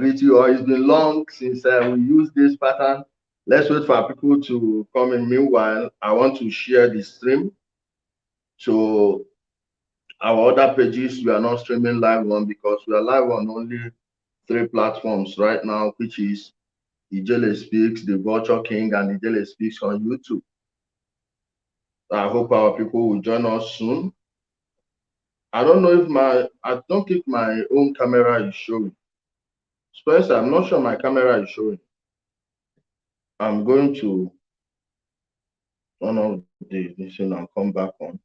greet you all. It's been long since we used this pattern. Let's wait for people to come in. Meanwhile, I want to share the stream. So our other pages, we are not streaming live on because we are live on only 3 platforms right now, which is Ijele Speaks, the Vulture King, and Ijele Speaks on YouTube. I hope our people will join us soon. I don't know if I don't think my own camera is showing. Spencer, I'm not sure my camera is showing. I'm going to turn off the machine and come back on.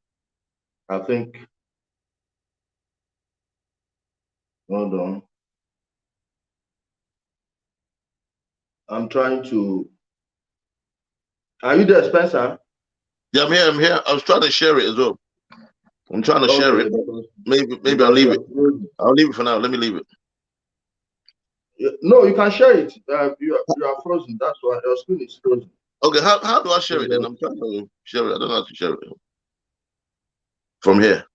I think, hold on. I'm trying to, are you there, Spencer? Yeah, I'm here. I was trying to share it as well. I'm trying to share it. Maybe I'll leave it. I'll leave it for now. Let me leave it. No, you can share it. You are frozen. That's why your screen is frozen. Okay, how do I share it then? I'm trying to share it. I don't know how to share it from here.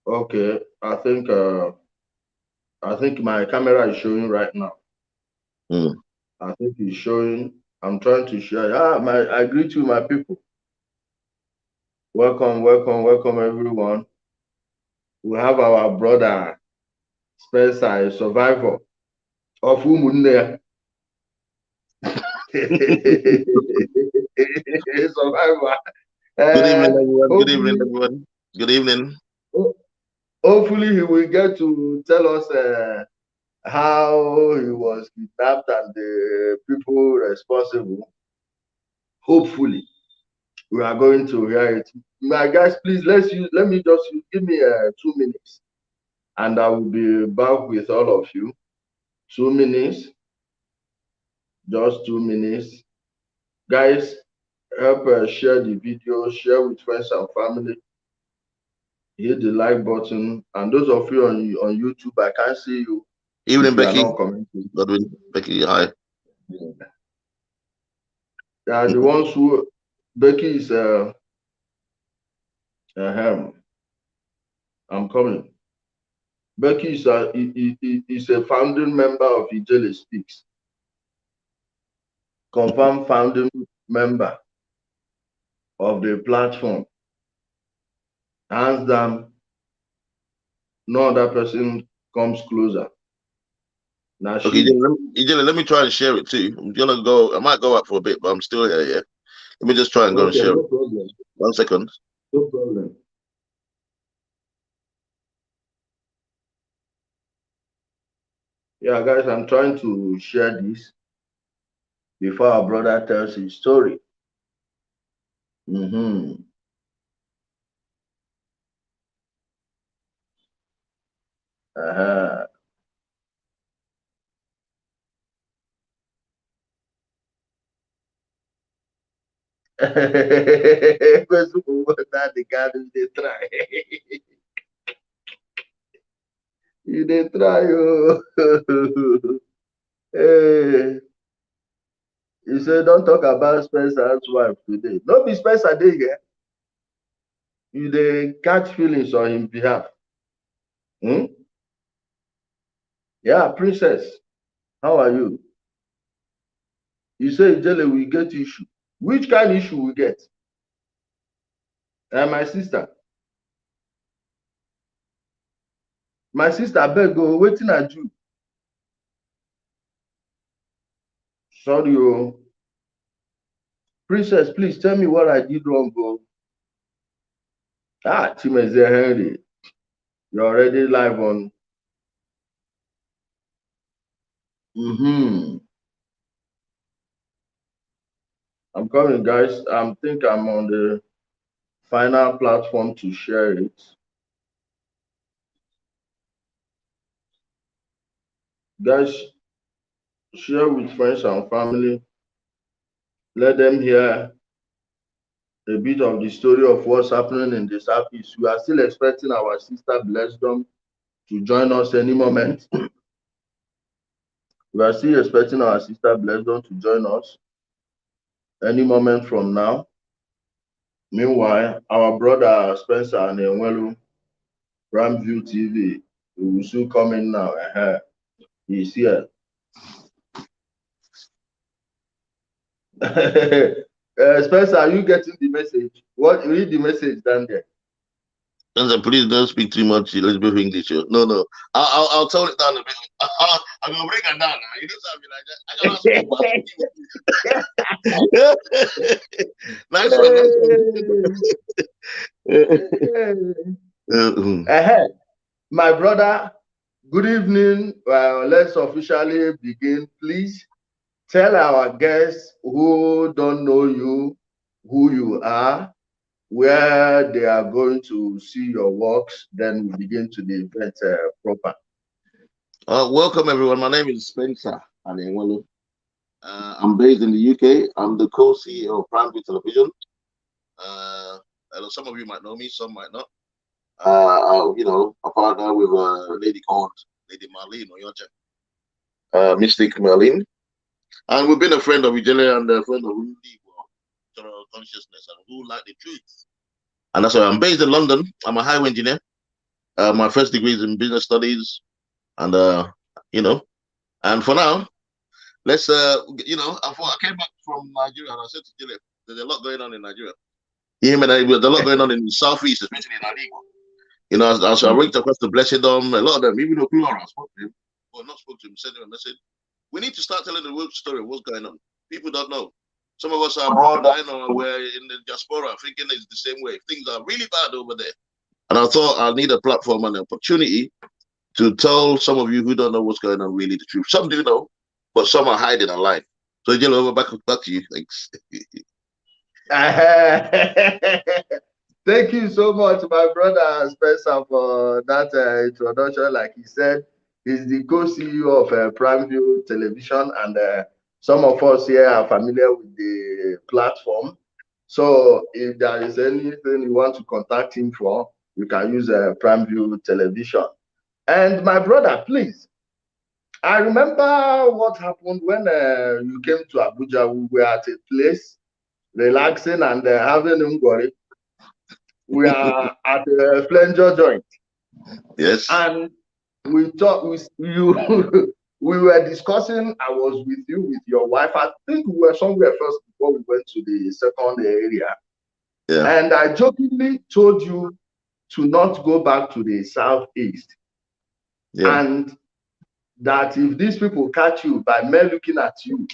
Okay, I think my camera is showing right now. I think it's showing. I'm trying to share. I greet you, my people. Welcome, welcome, welcome, everyone. We have our brother Spencer, a survivor of Umunne. Survivor. Good evening, everyone. Good evening, everyone. Good evening. Hopefully, he will get to tell us how he was kidnapped and the people responsible. Hopefully, we are going to hear it. My guys, please let me just give me 2 minutes, and I will be back with all of you. 2 minutes, just 2 minutes. Guys, help share the video, share with friends and family. Hit the like button, and those of you on YouTube, I can't see you. Evening, Becky. Godwin, Becky, hi. Yeah, the ones who Becky is I'm coming. Becky is a founding member of Ijele Speaks. Confirmed founding member of the platform. Hands down, no other person comes closer. Now okay, Ijele, let me try and share it too. I'm gonna go. I might go out for a bit, but I'm still here. Yeah, let me just try and go and share it. Problem. 1 second. No problem. Yeah, guys, I'm trying to share this before our brother tells his story. They try. Hey. He said, don't talk about Spencer's wife today. No be Spencer dey here. You dey catch feelings on his behalf. Yeah, princess. How are you? You say Ijele we get issue. Which kind of issue we get? My sister. My sister, abeg go, wetin I do? Sorry, oh. Princess, please tell me what I did wrong, bro. Chimeze Henry. You're already live on. I'm coming, guys. I think I'm on the final platform to share it. Guys, share with friends and family. Let them hear a bit of the story of what's happening in the Southeast. We are still expecting our sister Blessdom to join us any moment. We are still expecting our sister Blessdom to join us any moment from now. Meanwhile, our brother Spencer Anienwelu Prime View TV. We will soon come in now. He's here. Spencer, are you getting the message? Read the message down there. Spencer, please don't speak too much Elizabeth English. No. I'll tone it down a bit. I'm gonna bring it down now. You know something like that. Nice one. My brother, good evening. Let's officially begin. Please tell our guests who don't know you, who you are, where they are going to see your works. Then we begin to the event proper. Welcome, everyone. My name is Spencer Anienwelu. I'm based in the UK. I'm the co-CEO of Prime View Television. Some of you might know me, some might not. I partner with a lady called Lady Marlene Mystic Marlene. And we've been a friend of Ijele and a friend of who live consciousness and who like the truth. And that's why I'm based in London. I'm a highway engineer. My first degree is in business studies. And, and for now, let's, I came back from Nigeria and I said to Ijele, there's a lot going on in Nigeria. There's a lot going on in the Southeast, especially in Aligua. As I reached across the Blessedom, a lot of them, even though I spoke to him, or not spoke to him, sent him a message. We need to start telling the real story of what's going on. People don't know. Some of us are abroad, we're in the diaspora, thinking it's the same way. Things are really bad over there. And I thought I need a platform and an opportunity to tell some of you who don't know what's going on really the truth. Some do know, but some are hiding and lying. So, Jello, back to you. Thanks. Thank you so much, my brother Spencer, for that introduction. Like he said, he's the co-CEO of Prime View Television, and some of us here are familiar with the platform. So if there is anything you want to contact him for, you can use Prime View Television. And my brother, please, I remember what happened when you came to Abuja. We were at a place relaxing and having ngori. We are at a flanger joint. Yes. And we talked with you. We were discussing. I was with you, with your wife. I think we were somewhere first before we went to the second area. Yeah. And I jokingly told you to not go back to the Southeast. Yeah. And that if these people catch you by men looking at you,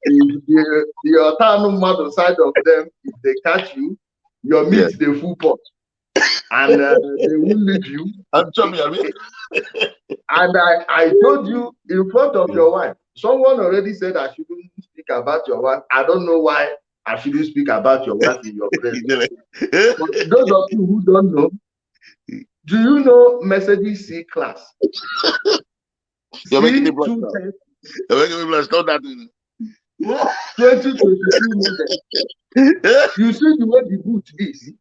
the autonomous model side of them, if they catch you, your meat the full pot, and they will leave you. And I told you in front of your wife. Someone already said I shouldn't speak about your wife. I don't know why I shouldn't speak about your wife in your presence. But those of you who don't know, do you know Mercedes C class? You're making me blush now. You're making me blush. Don't that. 2022 model. You see the way the boot is,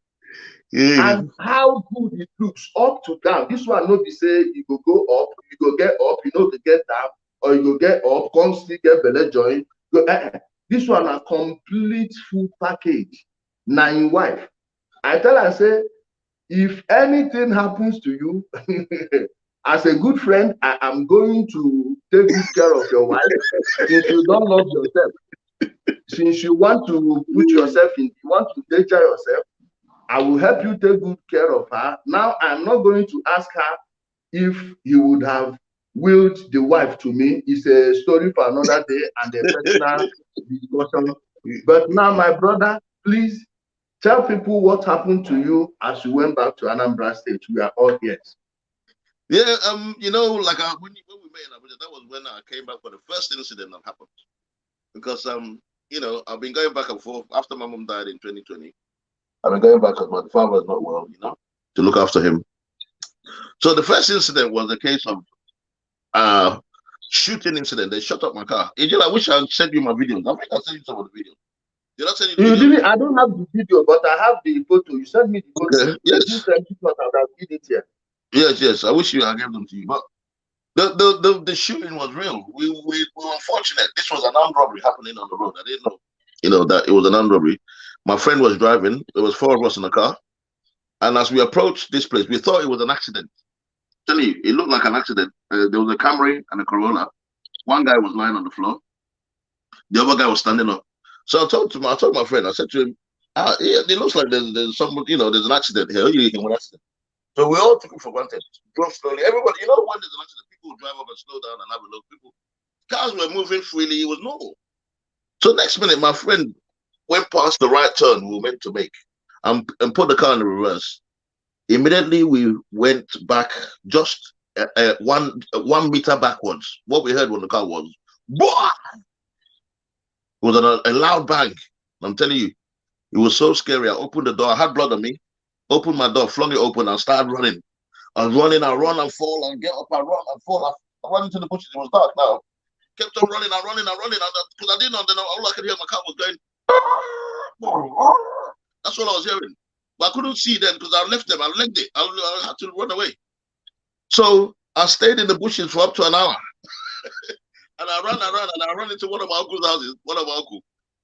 and how good it looks up to down. This one no be say you go up, you go get up, you know, to get down, or you go get up, constantly get belly joint. This one a complete full package. Now in wife, I tell her say, if anything happens to you, as a good friend, I am going to take good care of your wife. Since you don't love yourself, since you want to put yourself in, you want to take care of yourself, I will help you take good care of her. Now, I'm not going to ask her if you would have willed the wife to me. It's a story for another day and a personal discussion. But now, my brother, please tell people what happened to you as you went back to Anambra State. We are all ears. Yeah, when we met in Abuja, that was when I came back for the first incident that happened. Because I've been going back and forth after my mom died in 2020. I've been going back because my father was not well, to look after him. So the first incident was a case of shooting incident. They shot up my car. Angel, I wish I sent you my videos. I think I sent you some of the videos. Did I send you the video? Didn't. I don't have the video, but I have the photo. You sent me the photo. Okay. Yes. You sent it, but I would have given it here. Yes. I wish I gave them to you, but the shooting was real. We were unfortunate. This was an armed robbery happening on the road. I didn't know, that it was an armed robbery. My friend was driving. There was 4 of us in the car, And as we approached this place, we thought it was an accident. Tell you, it looked like an accident. There was a Camry and a Corolla. One guy was lying on the floor. The other guy was standing up. So I told my friend, I said to him, it looks like there's someone, there's an accident here. You can an accident. So we all took it for granted. Drove slowly. Everybody, when there's an accident, people drive up and slow down and have a look. Cars were moving freely. It was normal. So next minute, my friend went past the right turn we were meant to make and put the car in the reverse. Immediately, we went back just 1 meter backwards. What we heard when the car was, "Boah!" It was a loud bang. I'm telling you, it was so scary. I opened the door. I had blood on me. Opened my door, flung it open, and started running. I was running. I run and fall and get up. I run and fall. I run into the bushes. It was dark now. Kept on running. Because I didn't know. Then all I could hear my car was going. That's all I was hearing. But I couldn't see them because I left them. I legged it. I had to run away. So I stayed in the bushes for up to an hour. And I ran, and I ran into one of my uncle's houses.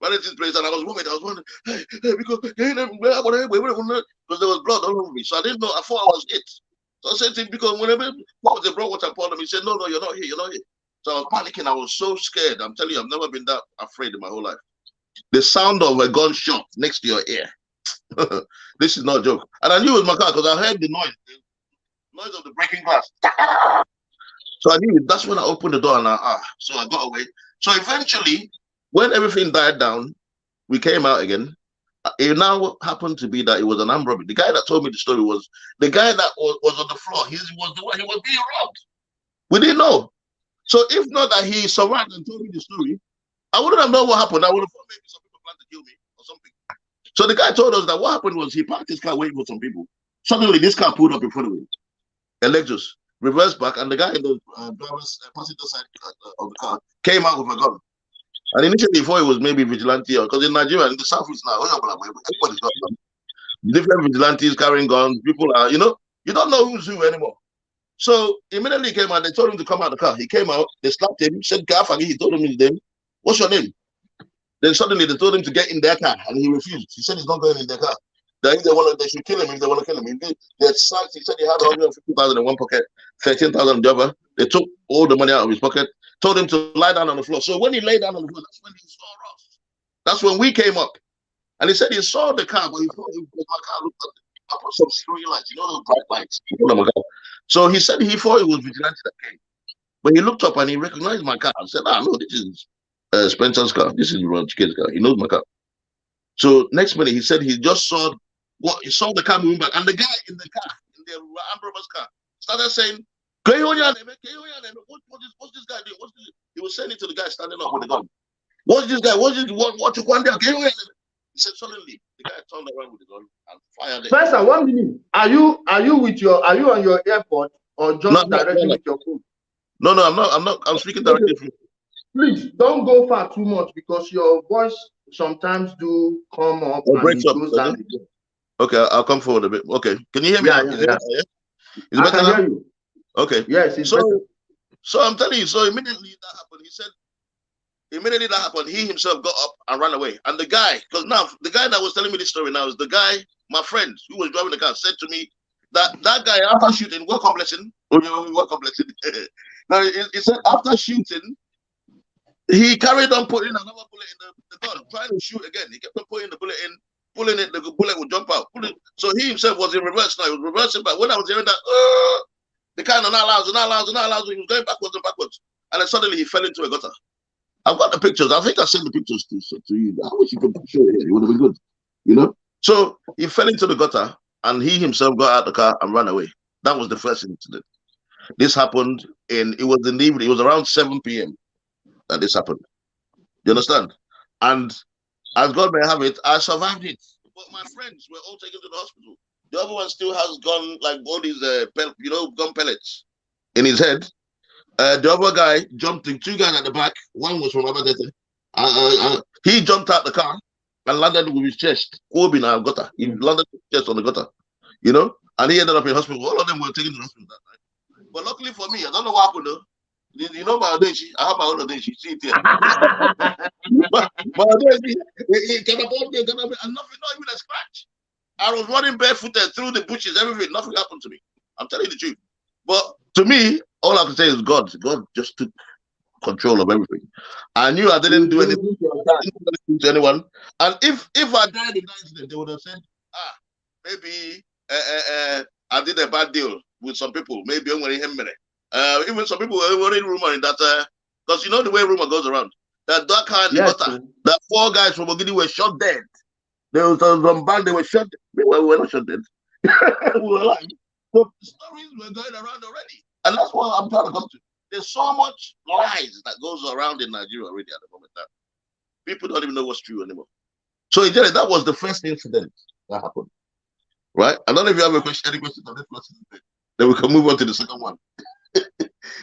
Ran into his place, and I was wondering, hey, because there was blood all over me. So I didn't know. I thought I was it. So I said to him, because whenever they brought water upon him, he said, no, you're not here. So I was panicking. I was so scared. I'm telling you, I've never been that afraid in my whole life. The sound of a gunshot next to your ear. This is not a joke. And I knew it was my car because I heard the noise of the breaking glass. So I knew it. That's when I opened the door and so I got away. So eventually, when everything died down, we came out again. It now happened to be that it was an armed robbery. The guy that told me the story was the guy that was on the floor. He was the one. He was being robbed. We didn't know. So if not that he survived and told me the story, I wouldn't have known what happened. I would have thought maybe some people planned to kill me or something. So the guy told us that what happened was he parked his car waiting for some people. Suddenly, this car pulled up in front of him. A Lexus reversed back, and the guy in the driver's passenger side of the car came out with a gun. And initially, he thought it was maybe vigilante, because in Nigeria, in the Southeast now, everybody's got guns. Different vigilantes carrying guns. People are, you don't know who's who anymore. So immediately he came out. They told him to come out of the car. He came out. They slapped him. Said, "Gafagi." He told him his name. "What's your name?" Then suddenly they told him to get in their car, and he refused. He said he's not going in their car. That if they should kill him if they want to kill him. He said he had 150,000 in one pocket, 13,000 in the other. They took all the money out of his pocket, told him to lie down on the floor. So when he lay down on the floor, that's when he saw us. That's when we came up. And he said he saw the car, but he thought my car looked like I put some security lights, those bright lights. So he said he thought it was vigilante that came. But he looked up and he recognized my car and said, no, this is Spencer's car. This is Ron Chiken's car. He knows my car. So next minute, he said he just saw he saw the car moving back. And the guy in the car, in the armed robber's car, started saying, what's this guy doing? He was saying it to the guy standing up with the gun. What's this guy? What you want there? He said suddenly the guy turned around with the gun and fired it. Spencer, 1 minute. Are you on your airport or just directly with your phone? No, I'm not. I'm speaking directly from. Please don't go far too much because your voice sometimes do come up and it goes down again. Okay, I'll come forward a bit. Okay, can you hear me? Yeah. Is it better now? Hear you. Okay. Yes. So I'm telling you. So immediately that happened. He said. Immediately that happened, he himself got up and ran away. And the guy, because now the guy that was telling me this story now is the guy, my friend who was driving the car, said to me that guy after shooting, welcome blessing. Now he said after shooting, he carried on putting another bullet in the gun, trying to shoot again. He kept on putting the bullet in, pulling it, the bullet would jump out. So he himself was in reverse now. He was reversing back. When I was hearing that, the kind of not allowed, he was going backwards and backwards. And then suddenly he fell into a gutter. I've got the pictures. I think I sent the pictures to you. I wish you could show it. It would have been good, So he fell into the gutter and he himself got out the car and ran away. That was the first incident. This happened it was in the evening. It was around 7 p.m. that this happened. You understand? And as God may have it, I survived it. But my friends were all taken to the hospital. The other one still has gun, like all these, gun pellets in his head. The other guy jumped in, 2 guys at the back. One was from Abadete. He jumped out the car and landed with his chest. He landed with his chest on the gutter, and he ended up in hospital. All of them were taken to the hospital that night. But luckily for me, I don't know what happened though. My Odeshi, I have my own Odeshi. See it here. My Odeshi, and nothing, not even a scratch. I was running barefooted through the bushes, everything. Nothing happened to me. I'm telling you the truth. But to me, all I can say is God. God just took control of everything. I knew I didn't do anything to anyone. And if I died in that incident, they would have said, maybe I did a bad deal with some people. Maybe I'm going to even some people were in rumoring that, because you know the way rumor goes around, that Dhaka and Ligota, that 4 guys from Ogidi were shot dead. There was some band, they were shot dead. We were not shot dead. We were alive. So the stories were going around already. And that's what I'm trying to come to. There's so much lies that goes around in Nigeria already at the moment that people don't even know what's true anymore. So that was the first incident that happened. Right? I don't know if you have any questions on this first incident. Then we can move on to the second one.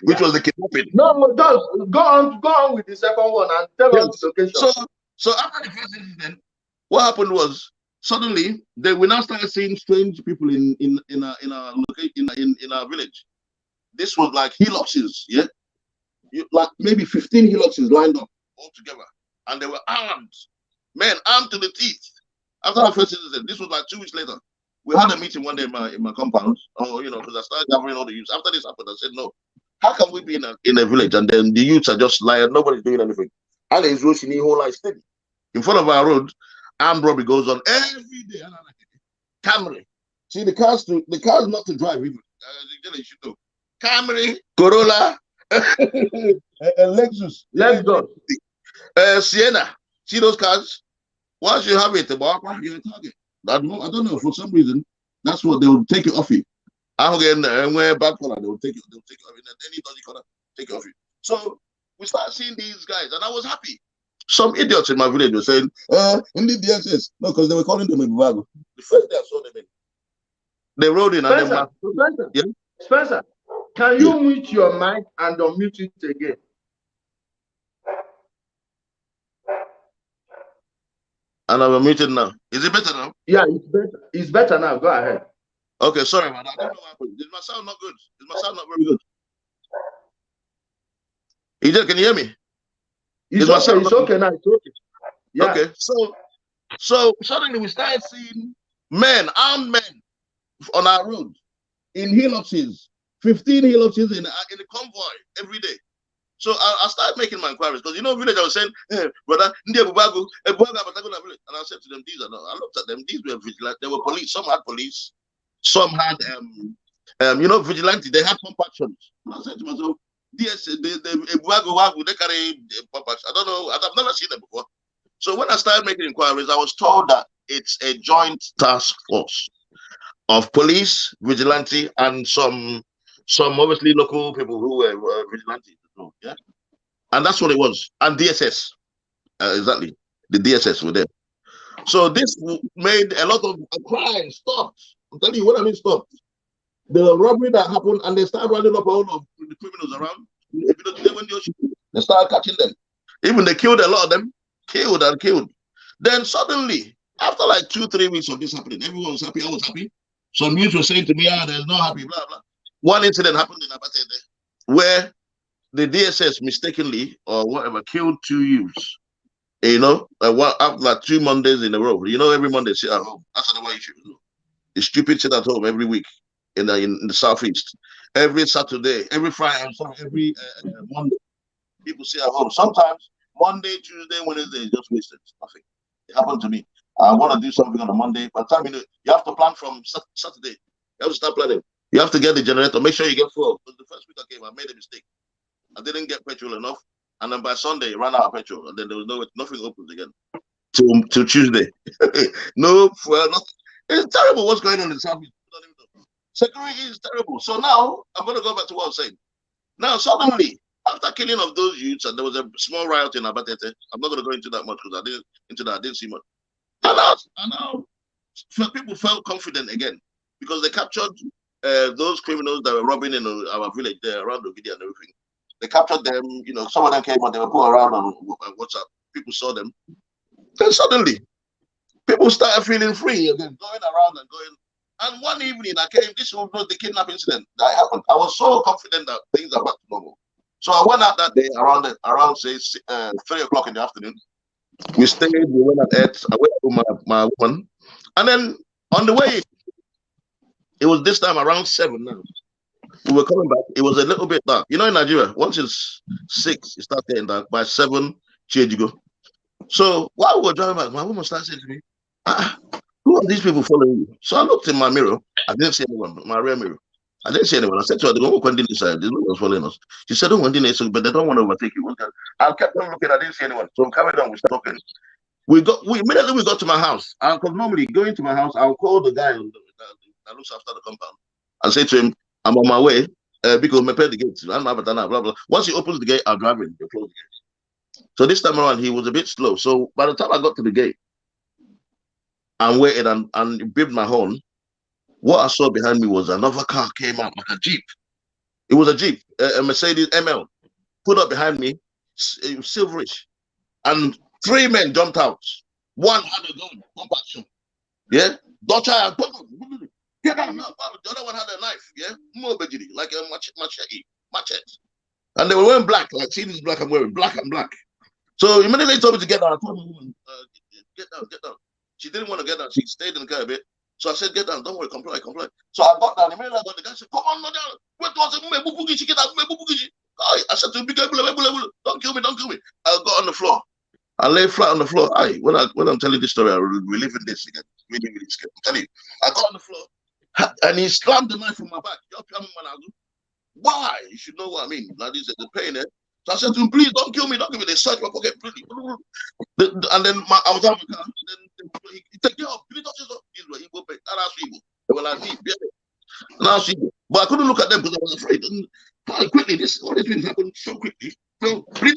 Which was the kidnapping. No, just go on with the second one and tell us the location. So after the first incident, what happened was suddenly we now started seeing strange people in our village. This was like hillocks, yeah, like maybe 15 hillocks lined up all together, and they were armed, men armed to the teeth. After the first incident, this was like 2 weeks later. We had a meeting one day in my compound, because I started gathering all the youths. After this happened, I said, no, how can we be in a village and then the youths are just lying, nobody's doing anything? And it's rushing whole life steady. In front of our road, armed robbery goes on every day. Camry. See, the cars not to drive even. You should know. Camry, Corolla, Lexus, Sienna. See those cars? Once you have it, you're a target. I don't know, for some reason, that's what they will take it off you. I'm getting back color, they will take it off you. Any dodgy color, take it off you. So we start seeing these guys, and I was happy. Some idiots in my village were saying, in the DSS. No, because they were calling them a Buvago. The first day I saw them in, they rode in Spencer, and then Spencer, can you mute your mic and unmute it again? And I'm muted now. Is it better now? Yeah, it's better. It's better now. Go ahead. Okay, sorry about that. I don't know what happened. Is my sound not good? Is my sound not very good? EJ, can you hear me? It's okay now. It's okay. Yeah. Okay, so suddenly we started seeing armed men on our road in hillocks, 15 hillocks in a convoy every day. So I started making my inquiries because village I was saying, hey, brother, Buvago, and I said to them, these are not. I looked at them, these were vigilante, they were police, some had police, some had vigilante, they had pump actions. I said to myself, the Buvago, they carry pump action. I don't know, I've never seen them before. So when I started making inquiries, I was told that it's a joint task force of police, vigilante, and some obviously local people who were vigilantes. Yeah, and that's what it was. And DSS, exactly, the DSS were there. So this made a lot of crime stopped. I'm telling you what I mean stopped. The robbery that happened, and they started running up all of the criminals around. They started catching them. Even they killed a lot of them. Killed. Then suddenly, after like 2-3 weeks of this happening, everyone was happy. I was happy. Some news were saying to me, there's no happy, blah blah. One incident happened in Abatete where the DSS mistakenly or whatever killed 2 youths. After like 2 Mondays in a row. Every Monday sit at home. That's the way you should do. The stupid sit at home every week in the Southeast. Every Saturday, every Friday, every Monday, people sit at home. Sometimes Monday, Tuesday, Wednesday is just wasted. Nothing. It happened to me. I want to do something on a Monday. By the time you have to plan from Saturday. You have to start planning. You have to get the generator. Make sure you get fuel. Because the first week I came, I made a mistake. I didn't get petrol enough, and then by Sunday it ran out of petrol, and then there was nothing opens again till Tuesday. No fuel, nothing. It's terrible what's going on in the Southeast. Security is terrible. So now I'm going to go back to what I was saying. Now suddenly, after killing of those youths, and there was a small riot in Abatete. I'm not going to go into that much because I didn't see much. And now people felt confident again because they captured those criminals that were robbing in our village there around Ogidi and everything. They captured them, some of them came and they were put around on WhatsApp. People saw them. Then suddenly, people started feeling free again, going around and going. And one evening I came, this was the kidnapping incident that happened. I was so confident that things are back to normal. So I went out that day around say 3 o'clock in the afternoon. We stayed, we went and ate. I went to my woman. And then On the way, it was this time around 7 now. We were coming back. It was a little bit dark. You know, in Nigeria, once it's 6, it starts getting dark. By 7, change you go. So while we were driving back, my woman started saying to me, who are these people following you? So I looked in my mirror. I didn't see anyone, my rear mirror. I didn't see anyone. I said to her, they don't want to inside. They was following us. She said, don't want to, but they don't want to overtake you. I kept on looking. I didn't see anyone. So we carried on. We started talking. Immediately we got to my house. Because normally going to my house, I'll call the guy that looks after the compound and say to him, I'm on my way because I paid the gate. Blah, blah. Once he opens the gate, I'll drive in. He'll close the gate. So this time around, he was a bit slow. So by the time I got to the gate and waited and beeped my horn, what I saw behind me was another car came out like a Jeep. It was a Jeep, a Mercedes ML, put up behind me, silverish. And 3 men jumped out. One had a gun, pump action. Yeah? Dutch eye, get out now. The other one had a knife, yeah? Like a machete. And they were wearing black, like see this black I'm wearing, black and black. So immediately they told me to get down. I told my woman, get down. She didn't want to get down. She stayed in the car a bit. So I said, get down, don't worry, comply. So I got down. Immediately I got the guy said, come on, no down. Wait, get out, I said to him, don't kill me. I got on the floor. I lay flat on the floor. When I'm telling this story, I'm reliving this again. Really, really scared. I'm telling you, I got on the floor and he slammed the knife in my back. Why? You should know what I mean. Like this is the pain, eh? So I said to him, please don't kill me. They searched my pocket, really. And then I was out of the car. And then he said, yo, please don't say so. These were Igbo, Igbo. They were like me, Igbo. But I couldn't look at them because I was afraid. And quickly, all these things happened so quickly. So I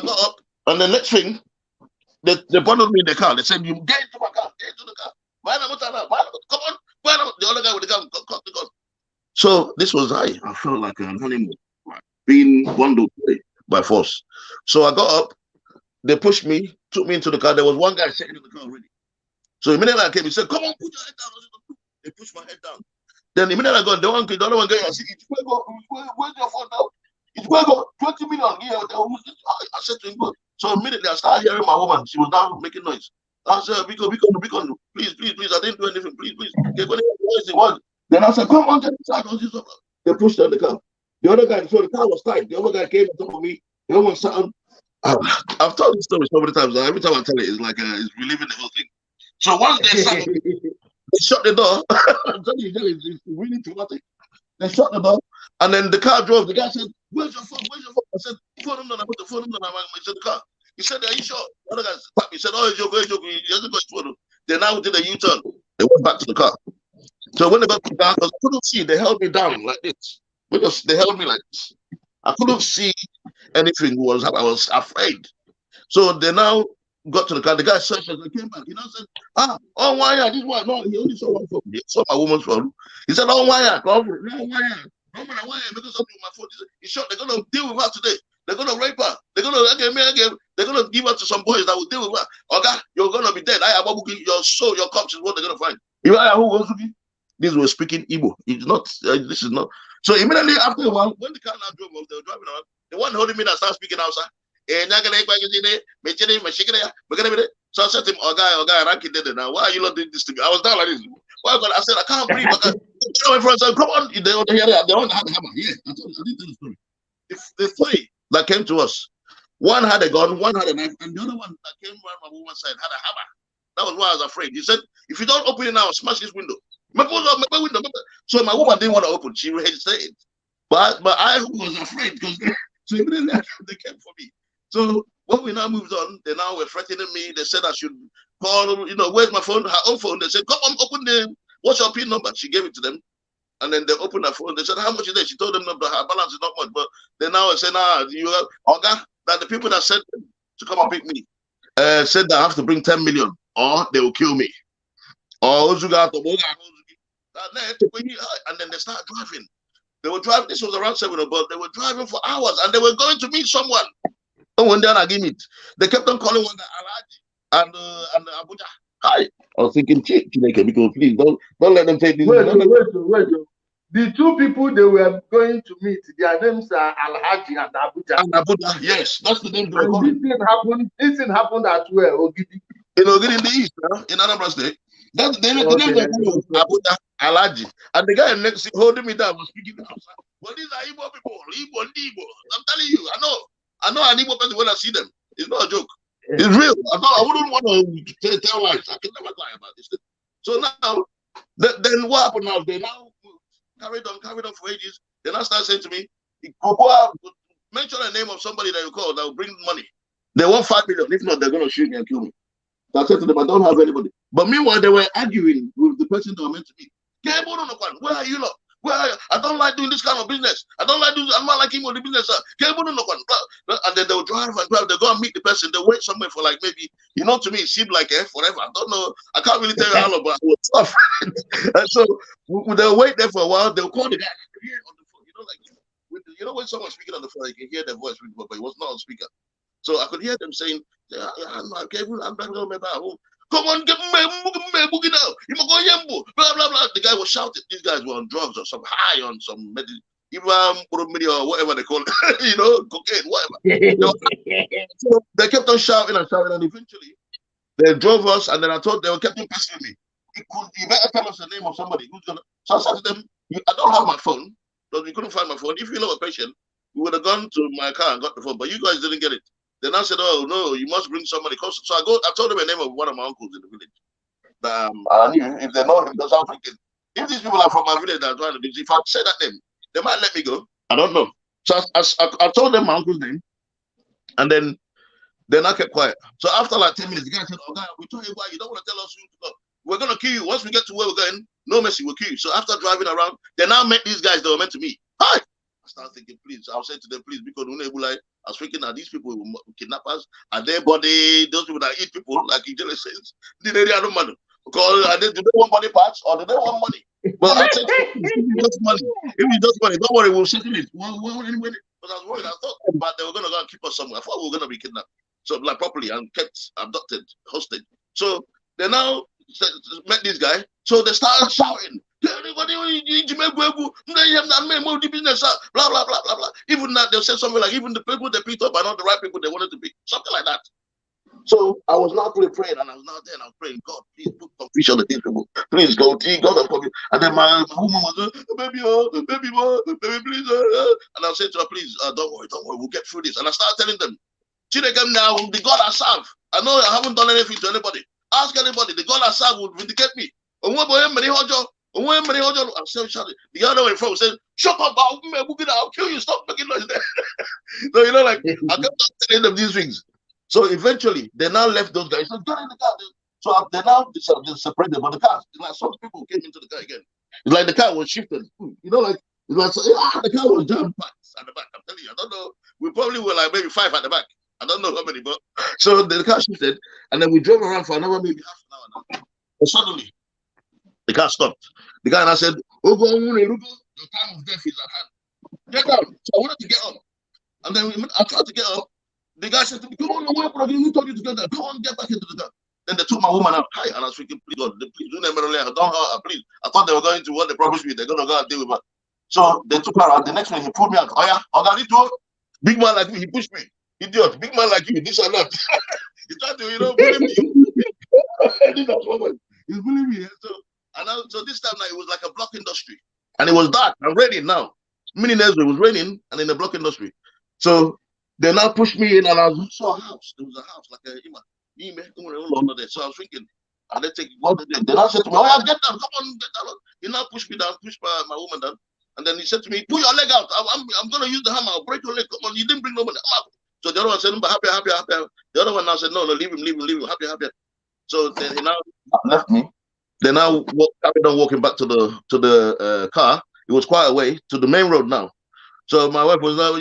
got up, and the next thing, they bundled me in the car. They said, you get into my car, get into the car. Come on. The other guy with the gun, cut the gun. So this was I felt like an animal being bundled by force. So I got up, they pushed me, took me into the car. There was one guy sitting in the car already. So immediately I came, he said, come on, put your head down. They pushed my head down. Then immediately I got the other one guy, I said, where's your phone now? It's going to 20 million. I said to him, so immediately I started hearing my woman. She was down making noise. I said, Biko, please, I didn't do anything, please. Then I said, come on, get inside. They pushed her in the car. The other guy, so the car was tight. The other guy came on top of me. The other one sat on. I've told this story so many times. Every time I tell it, it's like it's reliving the whole thing. So once they sat, they shut the door. I'm telling you, it's really traumatic. They shut the door, and then the car drove. The guy said, where's your phone? I said, phone him down. I put the phone him down. He said, the car. He said, are you sure? The other guy tapped me. He said, oh, it's your He hasn't got his phone. They now did a U-turn. They went back to the car. So when they got to the car, I couldn't see. They held me down like this. Because they held me like this. I couldn't see anything. I was afraid. So they now got to the car. The guy searched as they came back. He now said, why? This one. No, he only saw one phone. He saw my woman's phone. He said, why? Because something with my phone. He said, they're going to deal with her today. They're going to rape her. They're going to give her to some boys that will deal with her. Okay, you're going to be dead. Your soul, your corpse is what they're going to find. These were speaking Igbo. This is not. So immediately after a while, when the car now drove off, they were driving around. The one holding me that started speaking outside. So I said to him, I did it now. Why are you not doing this to me? I was down like this. I said, I can't breathe. Come on. They want to hear that. They want to have a hammer. Yeah, I didn't tell the story. The 3 that came to us, one had a gun, one had a knife, and the other one that came around my woman's side had a hammer. That was why I was afraid. He said, if you don't open it now, smash this window. My window. So my woman didn't want to open. She hesitated. But I was afraid because so immediately they came for me. So when we now moved on, they now were threatening me. They said I should call, where's my phone? Her own phone. They said, come on, what's your PIN number? She gave it to them. And then they opened her phone. They said, how much is it? She told them her balance is not much. But they now said, that the people that sent them to come and pick me said that I have to bring 10 million or they will kill me. And then they started driving. They were driving. This was around 7 o'clock. They were driving for hours, and they were going to meet someone. And when they kept on calling one guy Alhaji and Abuja. Hi. I was thinking, Chineke, because please don't let them take this. Wait. The 2 people they were going to meet, their names are Alhaji and Abuja. And Abuja, yes, that's the name they were calling. This thing happened at where? Ogidi. In Ogidi in the east, in Anambra State. That's the name of Abuja Alaji. And the guy next to holding me down was speaking outside. Well, these are Igbo people. Igbo. I'm telling you, I know an Igbo person when I see them. It's not a joke. It's real. I wouldn't want to tell lies. I can never lie about this thing. So now, then what happened now? They now carried on for ages. They now start saying to me, mention the name of somebody that you call that will bring money. They want 5 million. If not, they're going to shoot me and kill me. So I said to them, I don't have anybody. But meanwhile, they were arguing with the person that were meant to be. Where are you? Where are you? I don't like doing this kind of business. I'm not like him on the business. And then they'll drive and drive. They'll go and meet the person. They'll wait somewhere for like maybe, to me, it seemed like forever. I don't know. I can't really tell you how long, but I was tough. And so they'll wait there for a while. They'll call the guy on the phone. When someone's speaking on the phone, you can hear their voice, but it was not on speaker. So I could hear them saying, I'm not going to come on, get me now. You must go yembo. Blah blah blah. The guy was shouting. These guys were on drugs or some high on some or whatever they call it, cocaine, whatever. So they kept on shouting, and eventually they drove us. And then I thought they kept on pestering me. You better tell us the name of somebody who's gonna. So I said to them, I don't have my phone, because we couldn't find my phone. If you know a patient, we would have gone to my car and got the phone, but you guys didn't get it. Then I said, "Oh no, you must bring somebody close." So I told them the name of one of my uncles in the village. I knew if they know him, that's how I'm thinking. If these people are from my village that are trying to do, if I say that name, they might let me go. I don't know. So I told them my uncle's name, and then I kept quiet. So after like 10 minutes, the guy said, "Oh, guy, we told you why you don't want to tell us who to go. We're gonna kill you. Once we get to where we're going, no mercy, we'll kill you." So after driving around, they now met these guys that were meant to meet. Hi. I started thinking, please. I was saying to them, please, because I was thinking that these people were kidnappers, and their body, those people that eat people, like Ijele says, do they want body parts or do they want money? Well, I said, if it's just money, don't worry, we'll settle it. But I was worried. I thought, but they were going to go and keep us somewhere. I thought we were going to be kidnapped, so like properly and kept abducted, hostage. So they now met this guy, so they started shouting. Blah blah blah blah blah. Even that they'll say something like, even the people they picked up are not the right people they wanted to be, something like that. So I was not really praying, and I was not there, and I was praying, God, please put confusion on these people. Please go, God, I'm coming. And then my woman was, baby, please. And I said to her, please, don't worry, we'll get through this. And I started telling them, Chineke now, the God I serve. I know I haven't done anything to anybody. Ask anybody, the God I serve will vindicate me. I'm still shouting. The other way from said, "Shut up, I'll kill you. Stop making noise there." So I kept telling them these things. So eventually, they now left those guys. So get in the car. So they now separated, but the car, like some people came into the car again. It's like the car was shifted. The car was jam packed at the back. I'm telling you, I don't know. We probably were like maybe 5 at the back. I don't know how many, but so the car shifted, and then we drove around for another maybe half an hour. And suddenly, the car stopped. The guy and I said, your time of death is at hand. Get down. So I wanted to get up. And then I tried to get up. The guy said to me, come on, who told you to get there? Come on, get back into the car. Then they took my woman out. Hi. And I was thinking, please, God, please do never don't hurt her, please. I thought they were going to what they promised me. They're going to go and deal with her. So they took her out. The next one, he pulled me out. Oh, yeah. Big man like me, he pushed me. Idiot. Big man like you, this or that. He tried to, bully me. He's bullying me. So this time now it was like a block industry, and it was dark and raining now. Meaning it was raining and in the block industry. So they now pushed me in, and I saw a house. There was a house like a under there. So I was thinking, and they take what they did. Then I said to me, "Oh yeah, get down, come on, get down." He now pushed me down, pushed my woman down, and then he said to me, "Pull your leg out. I'm gonna use the hammer. I'll break your leg. Come on, you didn't bring no money. I'm out." So the other one said, "But happy." The other one now said, "No, leave him. Happy." So then he now left me. They now carried on walking back to the car. It was quite a way to the main road now. So my wife was now, so I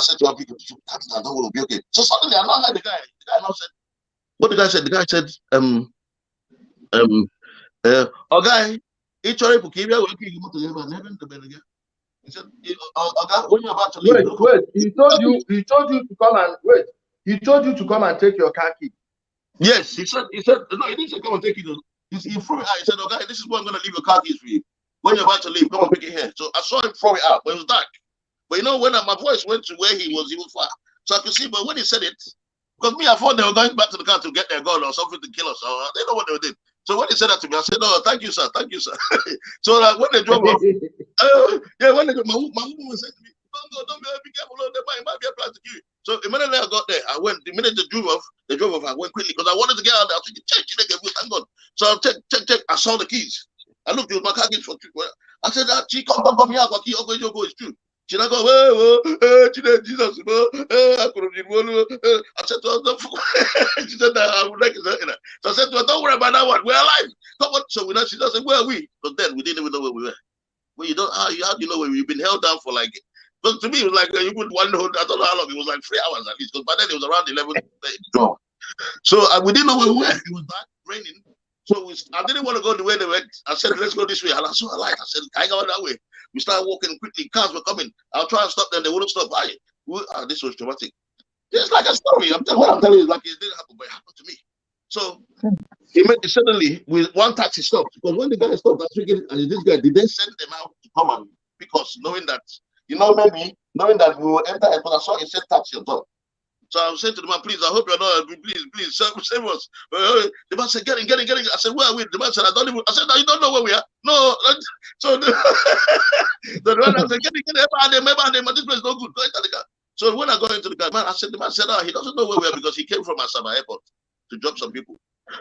said to her, "I don't want to be okay." So suddenly I now heard the guy. The guy now said, "What the guy said?" The guy said, "Oh guy, each other will give you again." He said, when you're about to leave, wait. He told you to come and wait. He told you to come and take your car key. Yes, he said, no, he didn't say come and take it. He threw it out. He said, "Okay, this is where I'm going to leave your car keys for you. When you're about to leave, come and pick it here." So I saw him throw it out, but it was dark. But when my voice went to where he was far. So I could see, but when he said it, Because me, I thought they were going back to the car to get their gun or something to kill us. Or they know what they did. So when they said that to me, I said, "No, thank you, sir. Thank you, sir." So when they drove off, yeah, when they my woman said to me, "Don't be careful. There might be a plan to kill you." So immediately I got there, I went. The minute they drove off, I went quickly because I wanted to get out there. I was thinking, thank God. So I check. I saw the keys. I looked at my car keys for 2. I said, "She come here. It's true." She not go, Jesus, I could have I said to her, she said that I would like it. So I said to her, don't worry about that one. We're alive. Come on. So she just said, where are we? But then we didn't even know where we were. Well, you don't, how do you know where we've been held down for like, but to me, it was like, you put one whole, I don't know how long, it was like 3 hours at least, because by then it was around 11, 12. So we didn't know where we were. It was dark, raining. So I didn't want to go the way they went. I said, let's go this way. And I saw a light. I said, I go that way. We started walking quickly. Cars were coming. I'll try and stop them. They wouldn't stop. This was traumatic. It's like a story. What I'm telling you is like it didn't happen, but it happened to me. So suddenly, with one taxi stopped. Because when the guy stopped, I was thinking, this guy, did they send them out to come and pick us, knowing that, maybe, knowing that we will enter, because I saw it said taxi on top. So I was saying to the man, please, I hope you're not, please, save us. The man said, get in. I said, where are we? The man said, I said, no, you don't know where we are. No. So the man said, get in, this place is no good. Go into the car. So when I go into the car, the man said, he doesn't know where we are because he came from Asaba Airport to drop some people.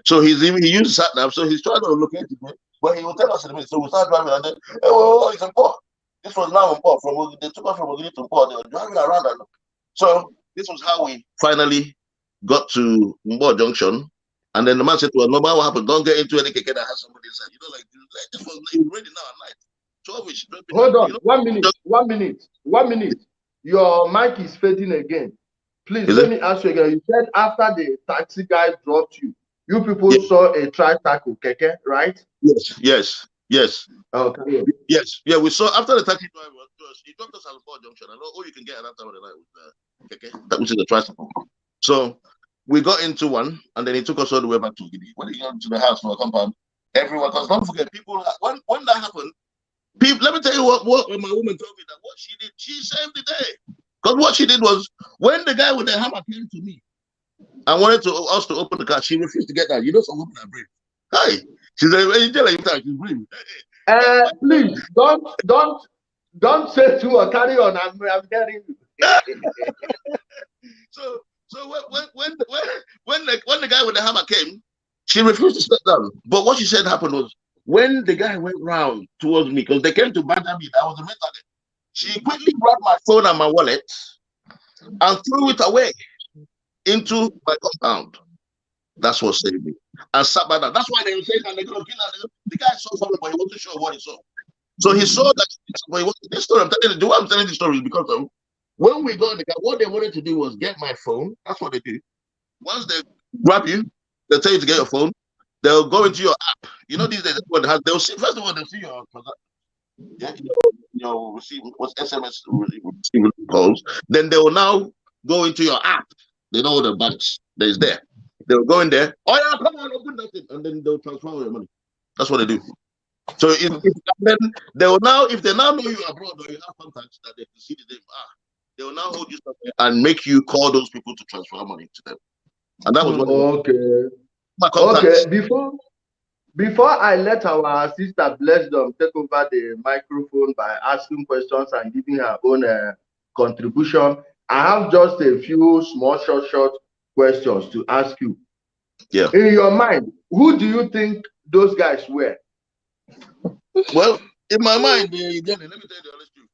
So he used sat nav, so he's trying to locate it, but he will tell us in a minute. So we start driving and then, it's in Port. This was now in Port. They took us from Ogini to Port. They were driving around. So this was how we finally got to Mbo Junction. And then the man said to us, no matter what happened, don't get into any keke that has somebody inside. This was already now at night. 12-ish. Hold on, 1 minute. Your mic is fading again. Please, let me ask you again. You said after the taxi guy dropped you, you people saw a tri-tackle keke, right? Yes. Okay. Yes. Yeah, we saw after the taxi driver, he dropped us at the Mbo Junction. I know all you can get at that time of the night with keke, which is a tricycle. So we got into one, and then he took us all the way back to Gidi. When he got to the house for a compound, everyone, because don't forget, people, when that happened, people, let me tell you what my woman told me, that what she did, she saved the day. Because what she did was, when the guy with the hammer came to me and wanted us to open the car, she refused to get that. Some women are brave. Hi. She said, well, you tell her she's brave. Please, don't say to her, carry on, I'm hearing you. So when the guy with the hammer came, she refused to step down. But what she said happened was, when the guy went round towards me, because they came to batter me, I was the main target. She quickly grabbed my phone and my wallet and threw it away into my compound. That's what saved me. And sat by that. That's why they were saying that they're going to kill her. The guy saw something, but he wasn't sure what he saw. So he saw that. But this story, I'm telling you, the way I'm telling the story is because of when we got in the car, what they wanted to do was get my phone. That's what they do. Once they grab you, they'll tell you to get your phone. They'll go into your app. These days, they'll see, first of all, they'll see your receive what's SMS receive calls. Then they will now go into your app. They know the banks that is there. They'll go in there. Oh yeah, come on, open that thing, and then they'll transfer your money. That's what they do. So then they will now, if they now know you abroad or you have contacts that they can see the name, they will now hold you somewhere and make you call those people to transfer money to them. And that was what Okay. Before I let our sister Bless them take over the microphone by asking questions and giving her own contribution, I have just a few small short questions to ask you. Yeah. In your mind, who do you think those guys were? Well, in my mind, let me tell you the honest truth.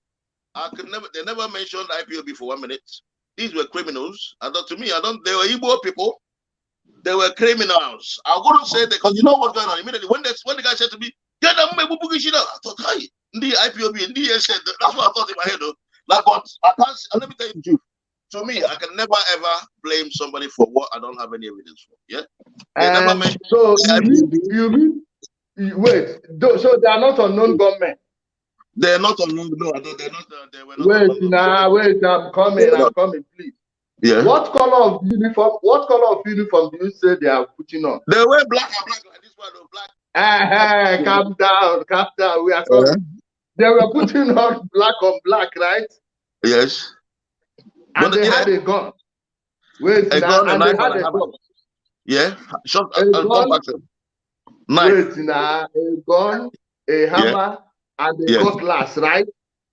They never mentioned IPOB for 1 minute. These were criminals. And to me, they were Igbo people. They were criminals. I wouldn't say that, because you know what's going on. Immediately, when the guy said to me, get them, I thought, hi, the IPOB, the said, that's what I thought in my head, though. Like, but I can't, let me tell you the truth. To me, I can never ever blame somebody for what I don't have any evidence for. Yeah? They never mentioned. So you mean, wait, so they are not unknown gunmen? They're not unknown, no, they're not, they were not wait, I'm coming, please. Yeah. What color of uniform do you say they are putting on? They wear black and black, like this one, black. Calm down. We are coming. They were putting on black on black, right? Yes. And they had a gun. Wait A now, gun, a and they knife, had and a a hammer. gun. Yeah, shot A and pump gun. action. Knife. Wait now, a gun, a Yeah, hammer, and a yeah, cutlass, right?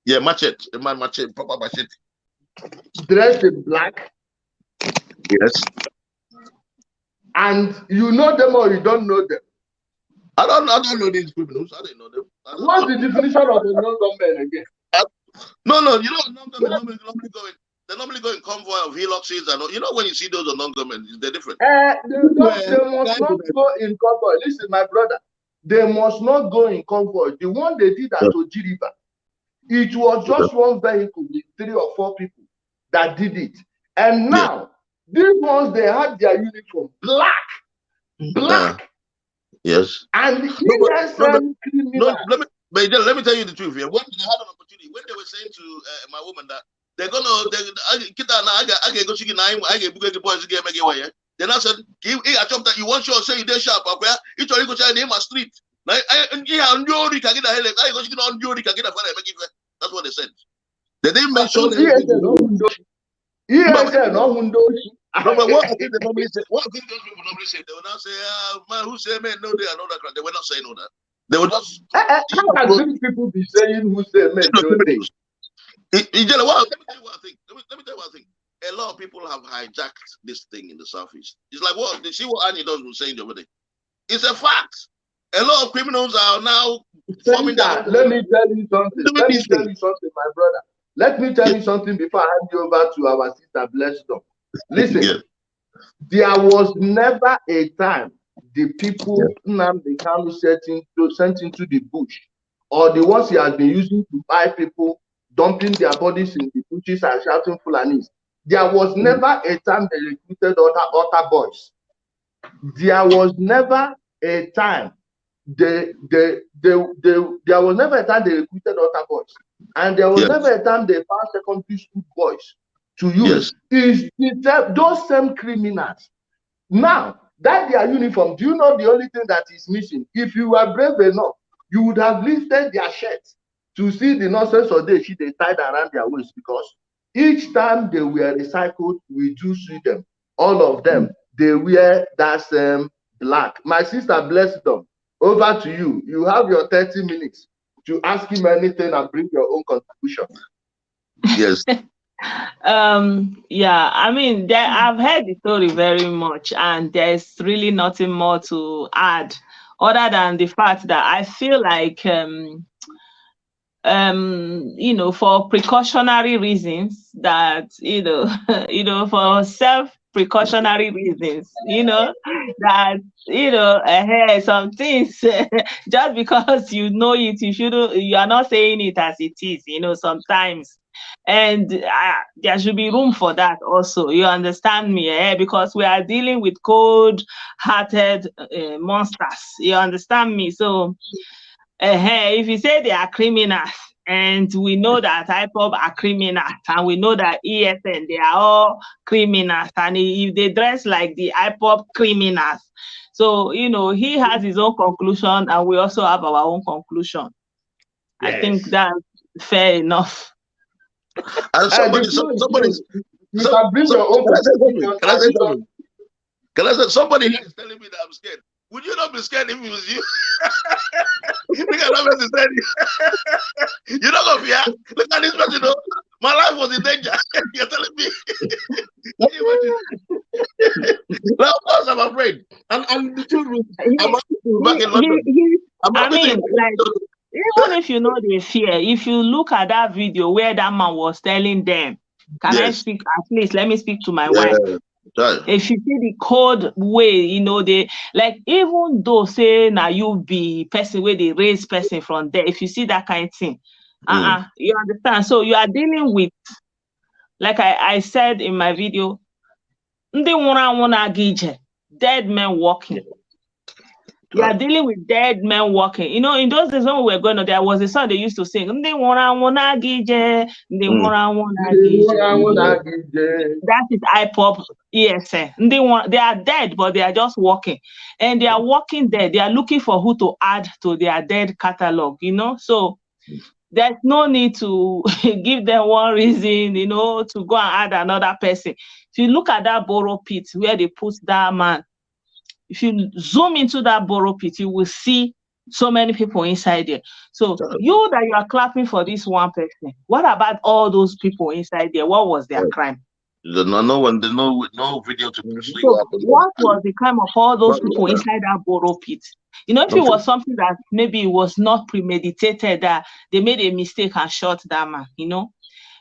yeah. Machete, a man, machete, proper machete. Dressed in black, Yes. and you know them or you don't know them. I don't know these criminals. I didn't know them. I don't What's know. the definition of a non-gunman again? No, you know, non-government they normally go in convoy of hillocks and you know when you see those are non-government, they're different. They must not go in convoy. Listen, my brother, they must not go in convoy. The one they did at Ojiriba, it was just one vehicle with 3 or 4 people that did it. And now, these ones, they had their uniform black. Yes. And No, let me tell you the truth here. When they had an opportunity, when they were saying to my woman that they're gonna I get go chicken I get book the boys get make it. Then I said, I chop that you want sure say you dey sharp up here. It's only go try name my street. Like I can get a hell. I go chicken on Yori can get a make it. That's what they said. They didn't mention No, but what I think they normally say, what I think those people normally say, they will not say, man, who say men know they and all that crap. They were not saying all that. They will just. How can these people be saying who say men know they? Let me tell you what I think. Let me tell you what I think. A lot of people have hijacked this thing in the Southeast. It's like what they see what Annie does was saying the other day. It's a fact. A lot of criminals are now forming their. Let me tell you something. Let me tell you something, my brother. Let me tell you something before I hand you over to our sister Blessed. Listen, there was never a time the people Nnamdi Kanu sent into the bush, or the ones he has been using to buy people, dumping their bodies in the bushes and shouting Fulanis. There was never a time they recruited other boys. There was never a time there was never a time they recruited other boys, and there was never a time they found secondary school boys to use. Is those same criminals now that their uniform? Do you know the only thing that is missing? If you were brave enough, you would have lifted their shirts to see the nonsense of the shit they tied around their waist, because each time they were recycled, we do see them. All of them, they wear that same black. My sister, bless them. Over to you. You have your 30 minutes to ask him anything and bring your own contribution. Yes. Yeah, I mean, I've heard the story very much, and there's really nothing more to add other than the fact that I feel like you know, for precautionary reasons, that for precautionary reasons, that some things just because you know it, you are not saying it as it is, sometimes. And there should be room for that also. You understand me? Because we are dealing with cold-hearted monsters. You understand me? So if you say they are criminals, and we know that IPOB are criminals, and we know that ESN, they are all criminals, and if they dress like the IPOB criminals, so he has his own conclusion, and we also have our own conclusion. Yes. I think that's fair enough. And somebody here is telling me that I'm scared. Would you not be scared if it was you? Look at that person. You're not gonna fear. Look at this person. My life was in danger. You're telling me. Now, of course, I'm afraid. And the truth is, I'm back in London. Even if you know the fear, if you look at that video where that man was telling them, I speak, at least let me speak to my wife. If you see the cold way, they like, even though say now you be person where they raise person from there, if you see that kind of thing, you understand. So you are dealing with, like I said in my video, dead men walking. You are dealing with dead men walking. In those days when we were going on, there was a song they used to sing. That is IPOB ESN. They are dead, but they are just walking. And they are walking there. They are looking for who to add to their dead catalog, So there's no need to give them one reason, to go and add another person. If you look at that borrow pit where they put that man, if you zoom into that borrow pit, you will see so many people inside there. So you that you are clapping for this one person, what about all those people inside there? What was their crime? There's no video to show you So what happened. what was the crime of all those people inside that borrow pit? You know, if it was something that maybe it was not premeditated, that they made a mistake and shot that man, you know,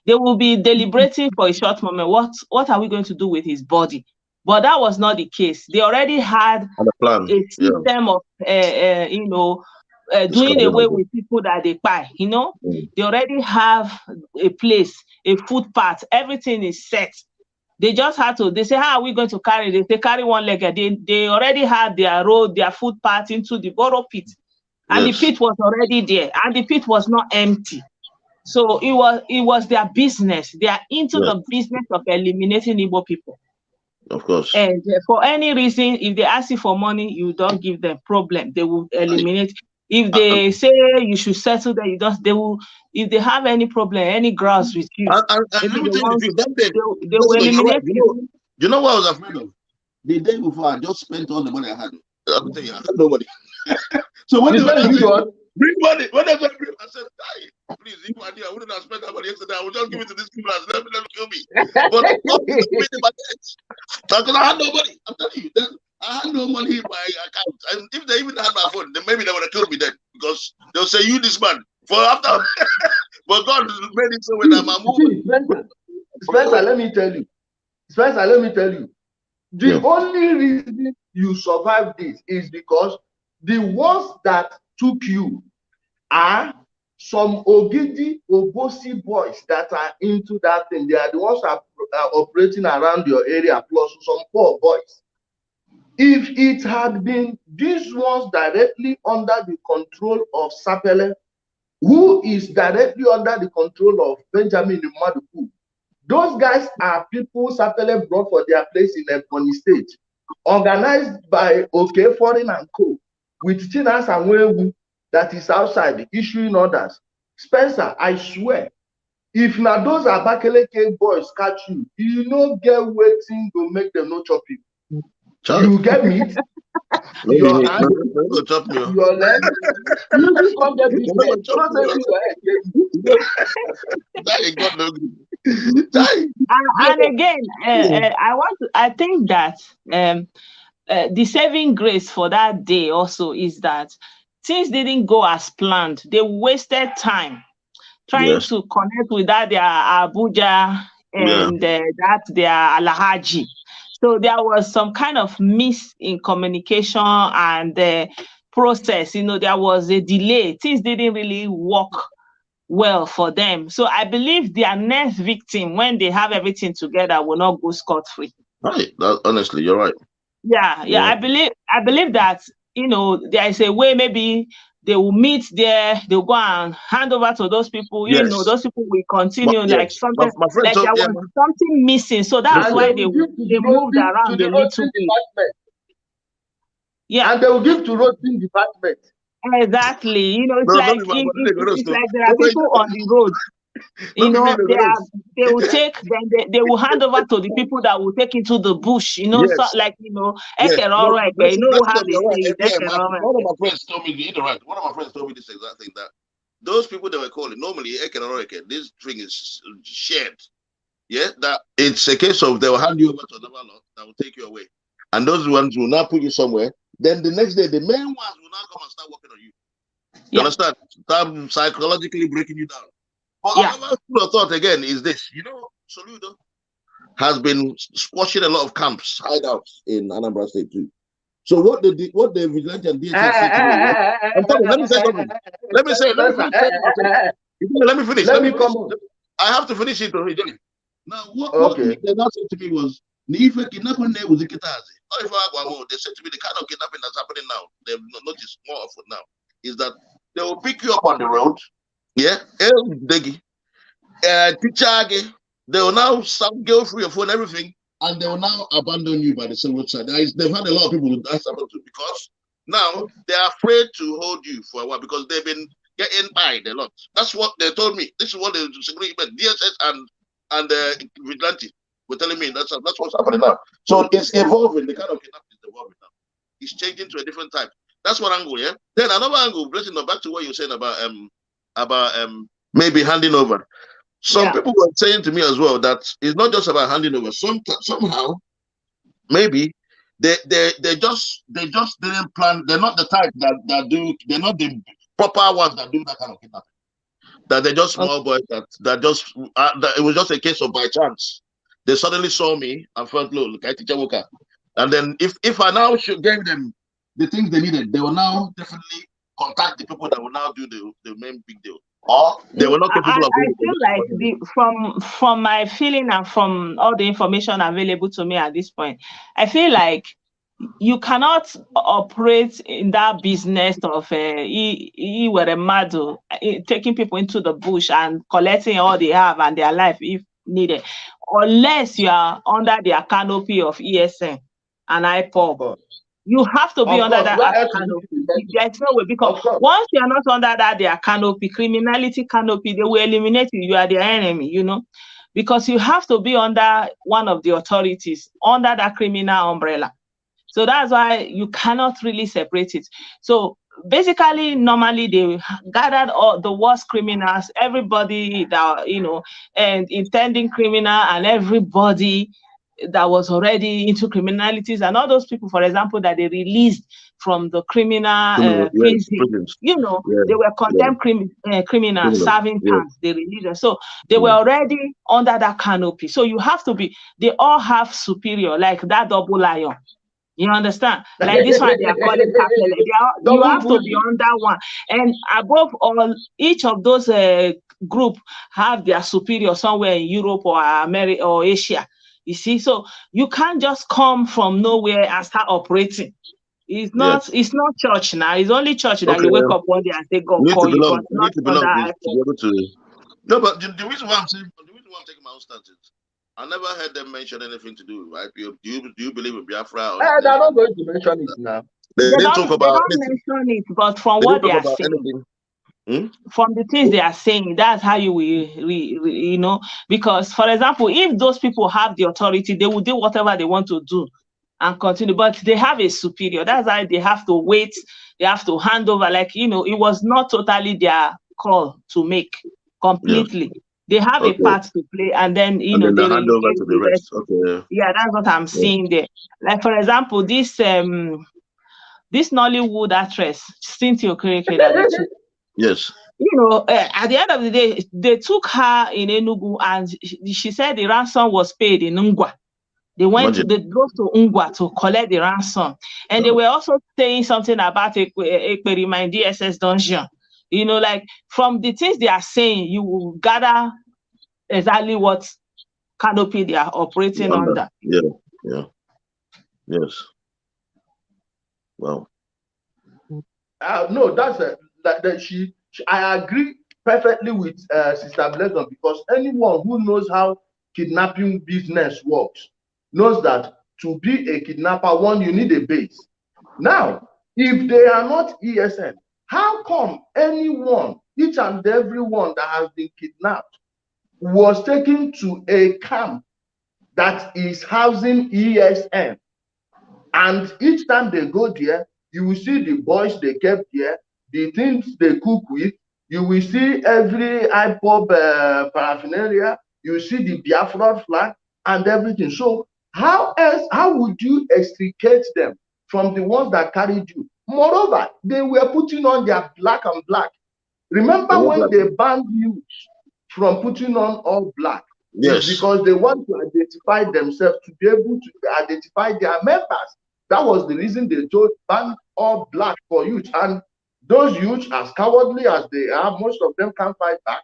they will be deliberating for a short moment. What are we going to do with his body? But that was not the case. They already had a system of, you know, doing away with people that they buy. You know, they already have a place, a footpath. Everything is set. They just had to. They say, "How are we going to carry?" They carry one leg. They already had their road, their footpath into the borrow pit, and the pit was already there, and the pit was not empty. So it was their business. They are into the business of eliminating Igbo people. Of course. And for any reason, if they ask you for money, you don't give them problem. They will eliminate. If they say you should settle that, they will. If they have any problem, any grouse with you, they will eliminate you. You know what I was afraid of? The day before, I just spent all the money I had. I will tell you, I had no money. So when bring money. When I said, I said, please, if I knew I wouldn't have spent that money yesterday, I would just give it to these people and let them kill me. But because I had no money. I'm telling you, I had no money in my account. And if they even had my phone, then maybe they would have killed me then. Because they'll say, you this man. For after but God made it so when I'm moving. Spencer, let me tell you. The only reason you survived this is because the ones that took you are some Ogidi, Obosi boys that are into that thing. They are the ones that are operating around your area, plus some poor boys. If it had been these ones directly under the control of Sapele, who is directly under the control of Benjamin Maduku, those guys are people Sapele brought for their place in Ebonyi State, organized by OK Foreign and Co. with Chinas and Wewu that is outside issuing orders. Spencer, I swear, if now those Abakaleke boys catch you, you no get waiting to make them no chop you. You get meat, your hand, your leg, you just come get this man. Don't say your head. And again, I think that the saving grace for that day also is that things didn't go as planned. They wasted time trying to connect with that their Abuja and that their Alhaji. So there was some kind of miss in communication and the process. You know, there was a delay. Things didn't really work well for them. So I believe their next victim, when they have everything together, will not go scot-free. Right. Honestly, you're right. Yeah. I believe that, you know, there is a way maybe they will meet there, they'll go and hand over to those people, you know, those people will continue like something, like there was something missing. So that's why they moved around a little bit. Yeah. And they will give to roasting department. Exactly. You know, it's like there are people on the road. You know, they will take, then they will hand over to the people that will take into the bush. You know, so like, you know, you know, we have one of my friends told me, one of my friends told me this exact thing, that those people that were calling, normally, this thing is shared. Yeah, that it's a case of they will hand you over to another lot that will take you away. And those ones will not put you somewhere. Then the next day, the main ones will now come and start working on you. You understand? Start psychologically breaking you down. But another school of thought again is this. You know, Soludo has been squashing a lot of camps, hideouts in Anambra State too. So what the vigilante and DHS said to me, let me say something. Let me finish. I have to finish it already. Now, what they now said to me was, if a kidnapping was a Kitazi, or if they said to me, the kind of kidnapping that's happening now, they've noticed more often now, is that they will pick you up on the road, they will now go through your phone, everything, and they will now abandon you by the same roadside. They've had a lot of people that's happened to, because now they're afraid to hold you for a while because they've been getting by a lot. That's what they told me. This is what the disagreement, DSS and the vigilante. were telling me that's what's happening now. So it's evolving. The kind of kidnapping is evolving now. It's changing to a different type. That's one angle, yeah. Then another angle, blessing, back to what you were saying about maybe handing over. Some people were saying to me as well that it's not just about handing over. Somehow, maybe they just didn't plan. They're not the type that do. They're not the proper ones that do that kind of kidnapping. That they're just small boys that just that it was just a case of by chance. They suddenly saw me and felt, look, I teach a. And then if I now should give them the things they needed, they will now definitely contact the people that will now do the main big deal. Or they will not. I feel like from my feeling and from all the information available to me at this point, I feel like you cannot operate in that business of taking people into the bush and collecting all they have and their life if needed, unless you are under their canopy of ESN and IPOB. You have to be under that canopy. There's no way, because once you are not under their canopy, criminality canopy, they will eliminate you. You are their enemy, you know, because you have to be under one of the authorities, under that criminal umbrella. So that's why you cannot really separate it. So basically, normally they gathered all the worst criminals, everybody that, you know, and intending criminal and everybody that was already into criminalities, and all those people, for example, that they released from the criminal prison, you know, they were condemned criminals serving terms, they released them. So they were already under that canopy. So you have to be, they all have superior, like that double lion. You understand? Like this one, they are calling captain. You have to be under one. And above all, each of those group have their superior somewhere in Europe or America or Asia. You see, so you can't just come from nowhere and start operating. It's not church now. It's only church that you wake up one day and say, God call you. But not to belong to be able to. No, but the reason why I'm saying, the reason why I'm taking my own stance is, I never heard them mention anything to do with IPO. Do you believe in Biafra? They're not going to mention it now. They don't mention it, but from what they are saying, from the things they are saying, that's how you will, you know, because, for example, if those people have the authority, they will do whatever they want to do and continue, but they have a superior. That's why they have to wait. They have to hand over, like, you know, it was not totally their call to make completely. They have a part to play, and then, you know, they hand over to the rest. Yeah, that's what I'm seeing there. Like, for example, this Nollywood actress, Cynthia Okereke, yes. You know, at the end of the day, they took her in Enugu, and she said the ransom was paid in Ngwa. They drove to Ngwa to collect the ransom, and they were also saying something about Ekperima in DSS dungeon. You know, like, from the things they are saying, you will gather exactly what canopy they are operating under. Yeah. Yes. Wow. No, I agree perfectly with Sister Blessing, because anyone who knows how kidnapping business works knows that to be a kidnapper, one, you need a base. Now, if they are not ESN, how come anyone, each and every one that has been kidnapped, was taken to a camp that is housing ESN? And each time they go there, you will see the boys they kept there, the things they cook with, you will see every IPOB paraphernalia, you will see the Biafra flag and everything. So how would you extricate them from the ones that carried you? Moreover, they were putting on their black and black. Remember when they banned you from putting on all black? Yes. It's because they want to identify themselves, to be able to identify their members. That was the reason they told ban all black for youth. And those youths, as cowardly as they are, most of them can't fight back.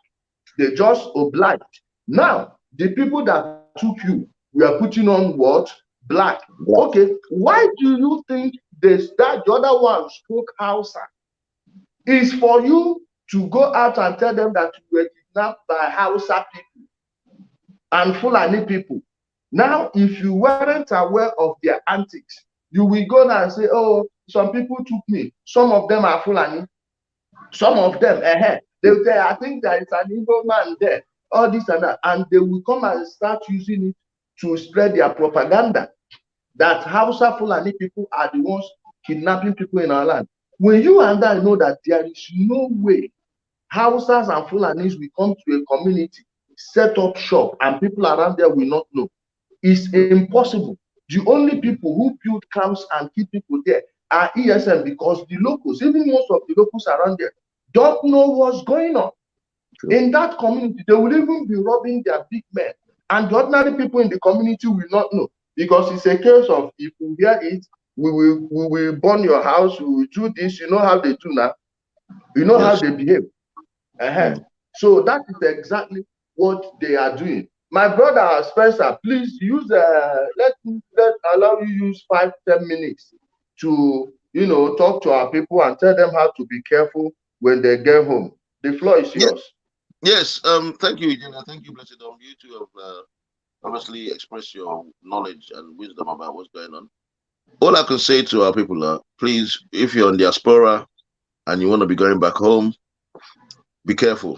They just obliged. Now, the people that took you were putting on what? Black. Okay, why do you think the other one spoke Hausa? It's for you to go out and tell them that you were kidnapped by Hausa people and Fulani people. Now, if you weren't aware of their antics, you will go now and say, oh, some people took me. Some of them are Fulani. Some of them, they I think there is an Igbo man there, all this and that. And they will come and start using it to spread their propaganda that Hausa Fulani people are the ones kidnapping people in our land. When you and I know that there is no way Hausas and Fulanis will come to a community, set up shop, and people around there will not know. It's impossible. The only people who build camps and keep people there are ESM, because the locals, even most of the locals around there, don't know what's going on. In that community, they will even be robbing their big men. And the ordinary people in the community will not know, because it's a case of, if we hear it, we will burn your house, we will do this. You know how they do now. You know how they behave. So that is exactly what they are doing. My brother Spencer, please use let allow you use 5-10 minutes to talk to our people and tell them how to be careful when they get home. The floor is yours. Yes. Thank you, Jenna. Thank you, Blessed. You two have obviously expressed your knowledge and wisdom about what's going on. All I can say to our people are, please, if you're in diaspora and you want to be going back home, be careful.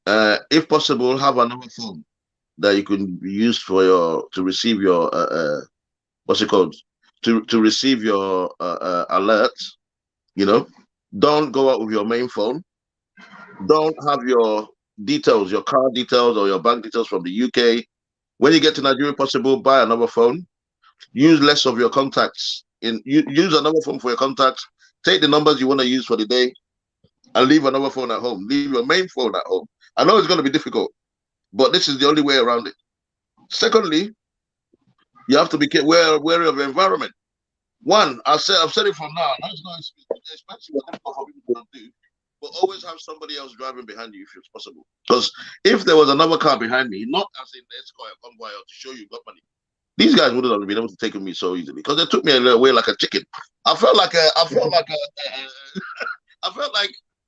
If possible, have another phone that you can use for to receive your what's it called? To receive your alerts. Don't go out with your main phone. Don't have your details, your card details or your bank details from the UK. When you get to Nigeria, possible, buy another phone. Use less of your contacts. Use another phone for your contacts. Take the numbers you want to use for the day and leave another phone at home. Leave your main phone at home. I know it's going to be difficult, but this is the only way around it. Secondly, you have to be wary of the environment. One, I've said it from now. That's not expensive or difficult for people to do, but always have somebody else driving behind you if it's possible. Because if there was another car behind me, not as in the escort or convoy or to show you got money, these guys wouldn't have been able to take me so easily, because they took me away like a chicken. I felt like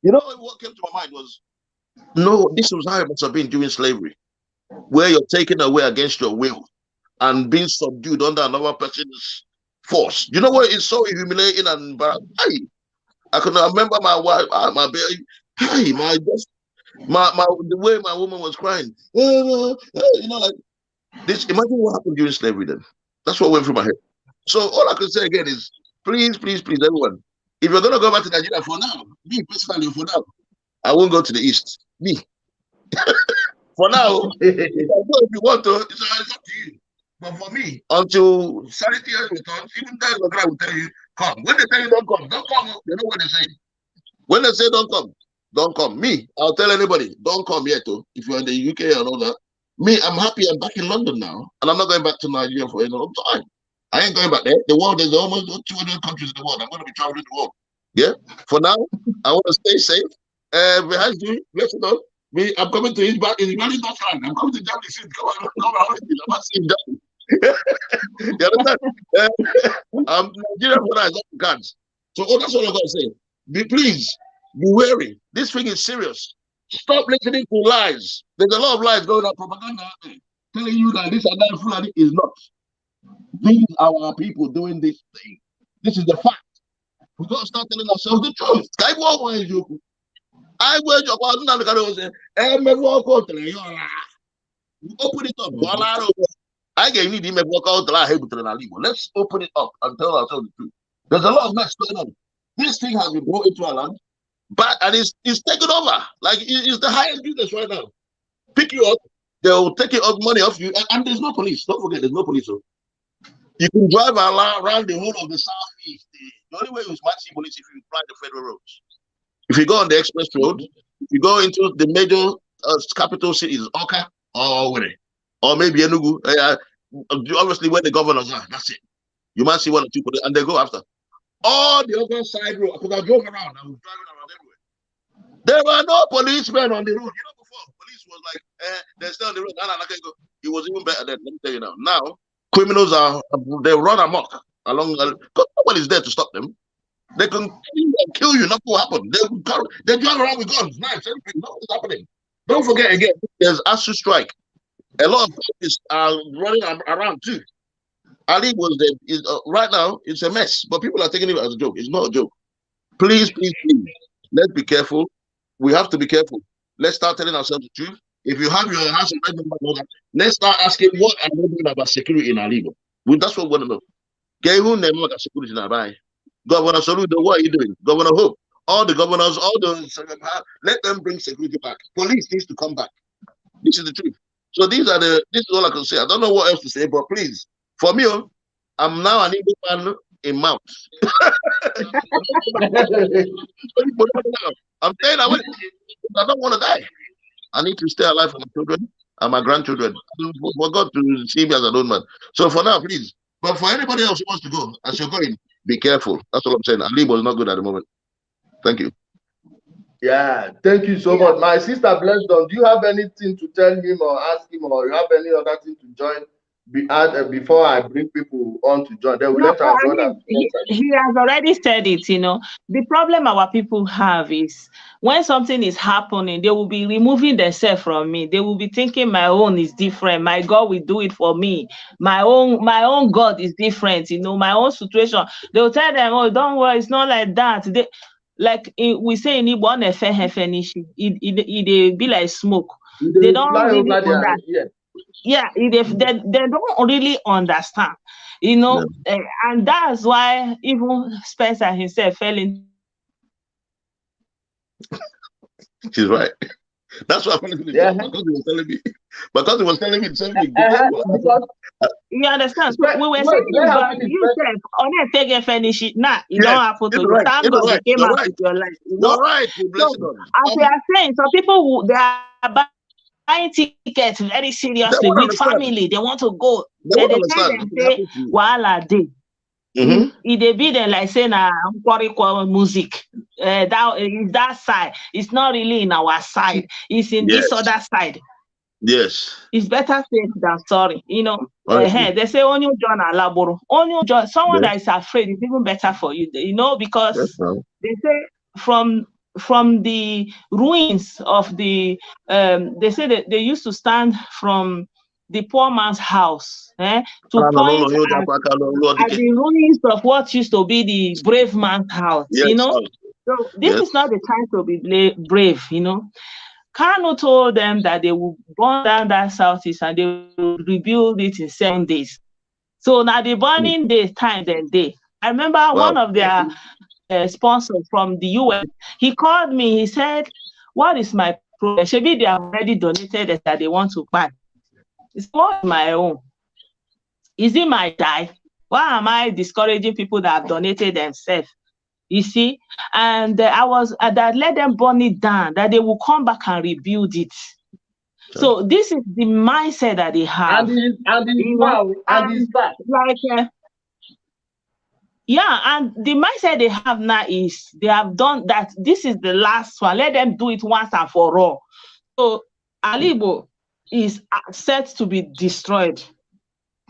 what came to my mind was, no, this was how it must have been during slavery, where you're taken away against your will and being subdued under another person's force. You know what? It's so humiliating and embarrassing. I can remember my wife, my baby, the way my woman was crying. Like this. Imagine what happened during slavery then. That's what went through my head. So all I can say again is, please, everyone, if you're gonna go back to Nigeria for now, me personally, for now, I won't go to the east. Me. For now, if you want to, it's up to you. But for me, until sanity returns, even then, the guy will tell you, come. When they tell you don't come, don't come. You know what they say. When they say don't come, don't come. Me, I'll tell anybody, don't come yet. If you're in the UK and all that. Me, I'm happy I'm back in London now, and I'm not going back to Nigeria for a long time. I ain't going back there. The world, there's almost 200 countries in the world. I'm going to be traveling the world. Yeah. For now, I want to stay safe. Behind you, listen up. Me, I'm coming to his back. He's running that land. I'm coming to Germany soon. Come on. I'm not seeing Germany. You understand? I'm Nigerian for that. Guns. So that's all I'm going to say. Please be wary. This thing is serious. Stop listening to lies. There's a lot of lies going on, propaganda out there, telling you that this and that Fulani is not. These are our people doing this thing. This is the fact. We've got to start telling ourselves the truth. I will your open it up. I gave you the let's open it up and tell ourselves the truth. There's a lot of mess going on. This thing has been brought into our land, and it's taken over. Like it's the highest business right now. Pick you up, they'll take money off you, and there's no police. Don't forget, there's no police. So you can drive around the whole of the Southeast. The only way you might see police if you fly the federal roads. If you go on the express road, if you go into the major capital cities, Oka or Were, or maybe Enugu, obviously where the governors are, that's it. You might see one or two police, and they go after. All the other side road, because I drove around, I was driving around everywhere. There were no policemen on the road. You know, before police was like, they're still on the road. It was even better then. Let me tell you now. Now criminals they run amok along because nobody's there to stop them. They can kill you. Nothing will happen. They drive around with guns, knives, everything. Nothing's happening. Don't forget again. There's ASU strike. A lot of police are running around too. Ali was there. Right now, it's a mess, but people are taking it as a joke. It's not a joke. Please, let's be careful. We have to be careful. Let's start telling ourselves the truth. If you have your house and number, let's start asking what are they doing about security in Alibo. Well, that's what we want to know. Security in Abai. Governor Soludo, what are you doing? Governor Hope, all the governors, all those, let them bring security back. Police needs to come back. This is the truth. So this is all I can say. I don't know what else to say, but please, for me, I'm now an Igbo man in Mount. I'm saying I don't want to die. I need to stay alive for my children and my grandchildren. For God to see me as an old man. So for now, please. But for anybody else who wants to go, as you're going, be careful. That's all I'm saying. Alibo is not good at the moment. Thank you. Yeah, thank you so much. My sister Blessdon, do you have anything to tell him or ask him, or you have any other thing to join before I bring people on to join? Then we'll let our brother. He has already said it, The problem our people have is when something is happening, they will be removing themselves from me. They will be thinking my own is different. My God will do it for me. My own God is different, my own situation. They will tell them, oh, don't worry, it's not like that. We say in Igbo, it be like smoke. They don't really understand. Yeah, they don't really understand, and that's why even Spencer himself fell into. She's right. That's what I'm because he was telling me. Because he was telling me the same thing. You understand? So we were saying, but you said, on a take finish it now. It don't happen to you. Thank God you came out with your life. You're right. So, as we are saying, some people they are buying tickets very seriously with family. They want to go. They tell them say, "Wahala dey." It dey be them like saying music. That side. It's not really in our side. It's in this other side. Yes. It's better safe than sorry. They say only John Alaboro. Only John, someone that is afraid is even better for you, because they say from the ruins of the they say that they used to stand from the poor man's house to point at the ruins of what used to be the brave man's house. So this is not the time to be brave. Kanu told them that they will burn down that Southeast and they will rebuild it in 7 days. So now the burning day time, I remember one of their sponsors from the US, he called me, he said, what is my problem? Maybe they have already donated that they want to buy. It's what my own. Is it my die? Why am I discouraging people that have donated themselves? You see, and that let them burn it down, that they will come back and rebuild it. So this is the mindset that they have. And the mindset they have now is they have done that. This is the last one. Let them do it once and for all. So Alibo is set to be destroyed.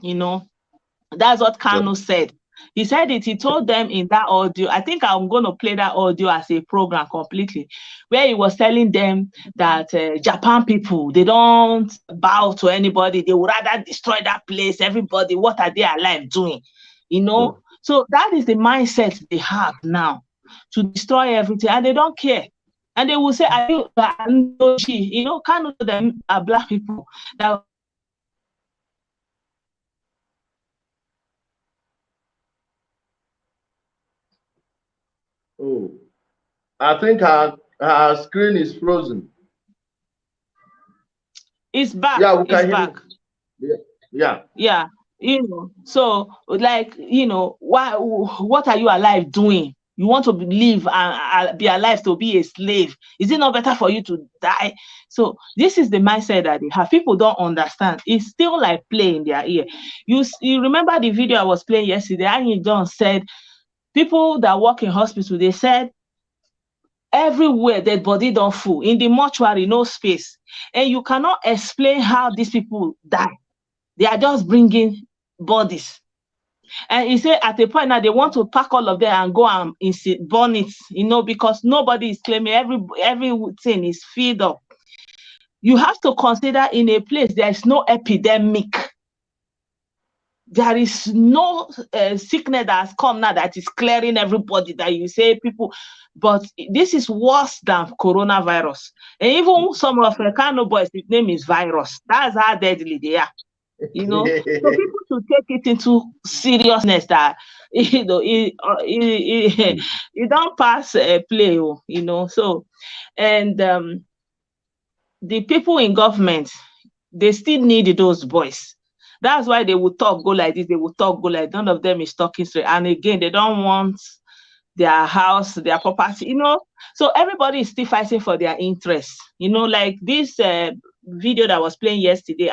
That's what Kanu said. He said it. He told them in that audio. I think I'm going to play that audio as a program completely, where he was telling them that Japan people, they don't bow to anybody. They would rather destroy that place. Everybody, what are they alive doing? So that is the mindset they have now, to destroy everything, and they don't care. And they will say, Kanu to them are black people that. Oh, I think her screen is frozen. It's back. Yeah, we can hear back. Yeah. So what are you alive doing? You want to live and be alive to be a slave? Is it not better for you to die? So this is the mindset that they have. People don't understand. It's still like play in their ear. You remember the video I was playing yesterday? Annie John said, people that work in hospital, they said everywhere dead body don't full. In the mortuary, no space. And you cannot explain how these people die. They are just bringing bodies. And he said at a point now they want to pack all of them and go and burn it, because nobody is claiming, everything is filled up. You have to consider in a place there is no epidemic. there is no sickness that has come now that is clearing everybody, that you say people, but this is worse than coronavirus. And even some of the Kano boys, his name is virus. That's how deadly they are. So people should take it into seriousness that you don't pass a play, So, and the people in government, they still need those boys. That's why they will talk, go like this, they will talk, go like, none of them is talking straight. And again, they don't want their house, their property, So everybody is still fighting for their interests. Like this video that was playing yesterday,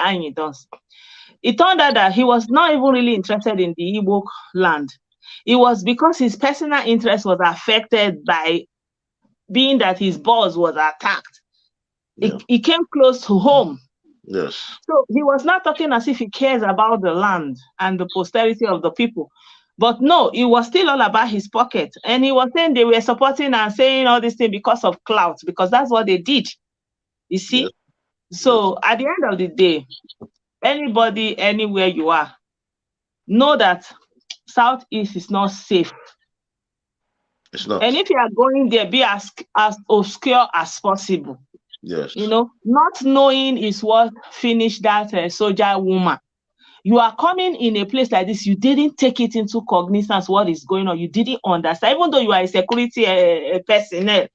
it turned out that he was not even really interested in the Igbo land. It was because his personal interest was affected by being that his boss was attacked. Yeah. He came close to home. Yes. So he was not talking as if he cares about the land and the posterity of the people. But no, it was still all about his pocket. And he was saying they were supporting and saying all these things because of clout, because that's what they did. You see? Yes. So at the end of the day, anybody, anywhere you are, know that Southeast is not safe. It's not. And if you are going there, be as obscure as possible. Yes. Not knowing is what finished that soldier woman. You are coming in a place like this, you didn't take it into cognizance what is going on. You didn't understand, even though you are a security personnel.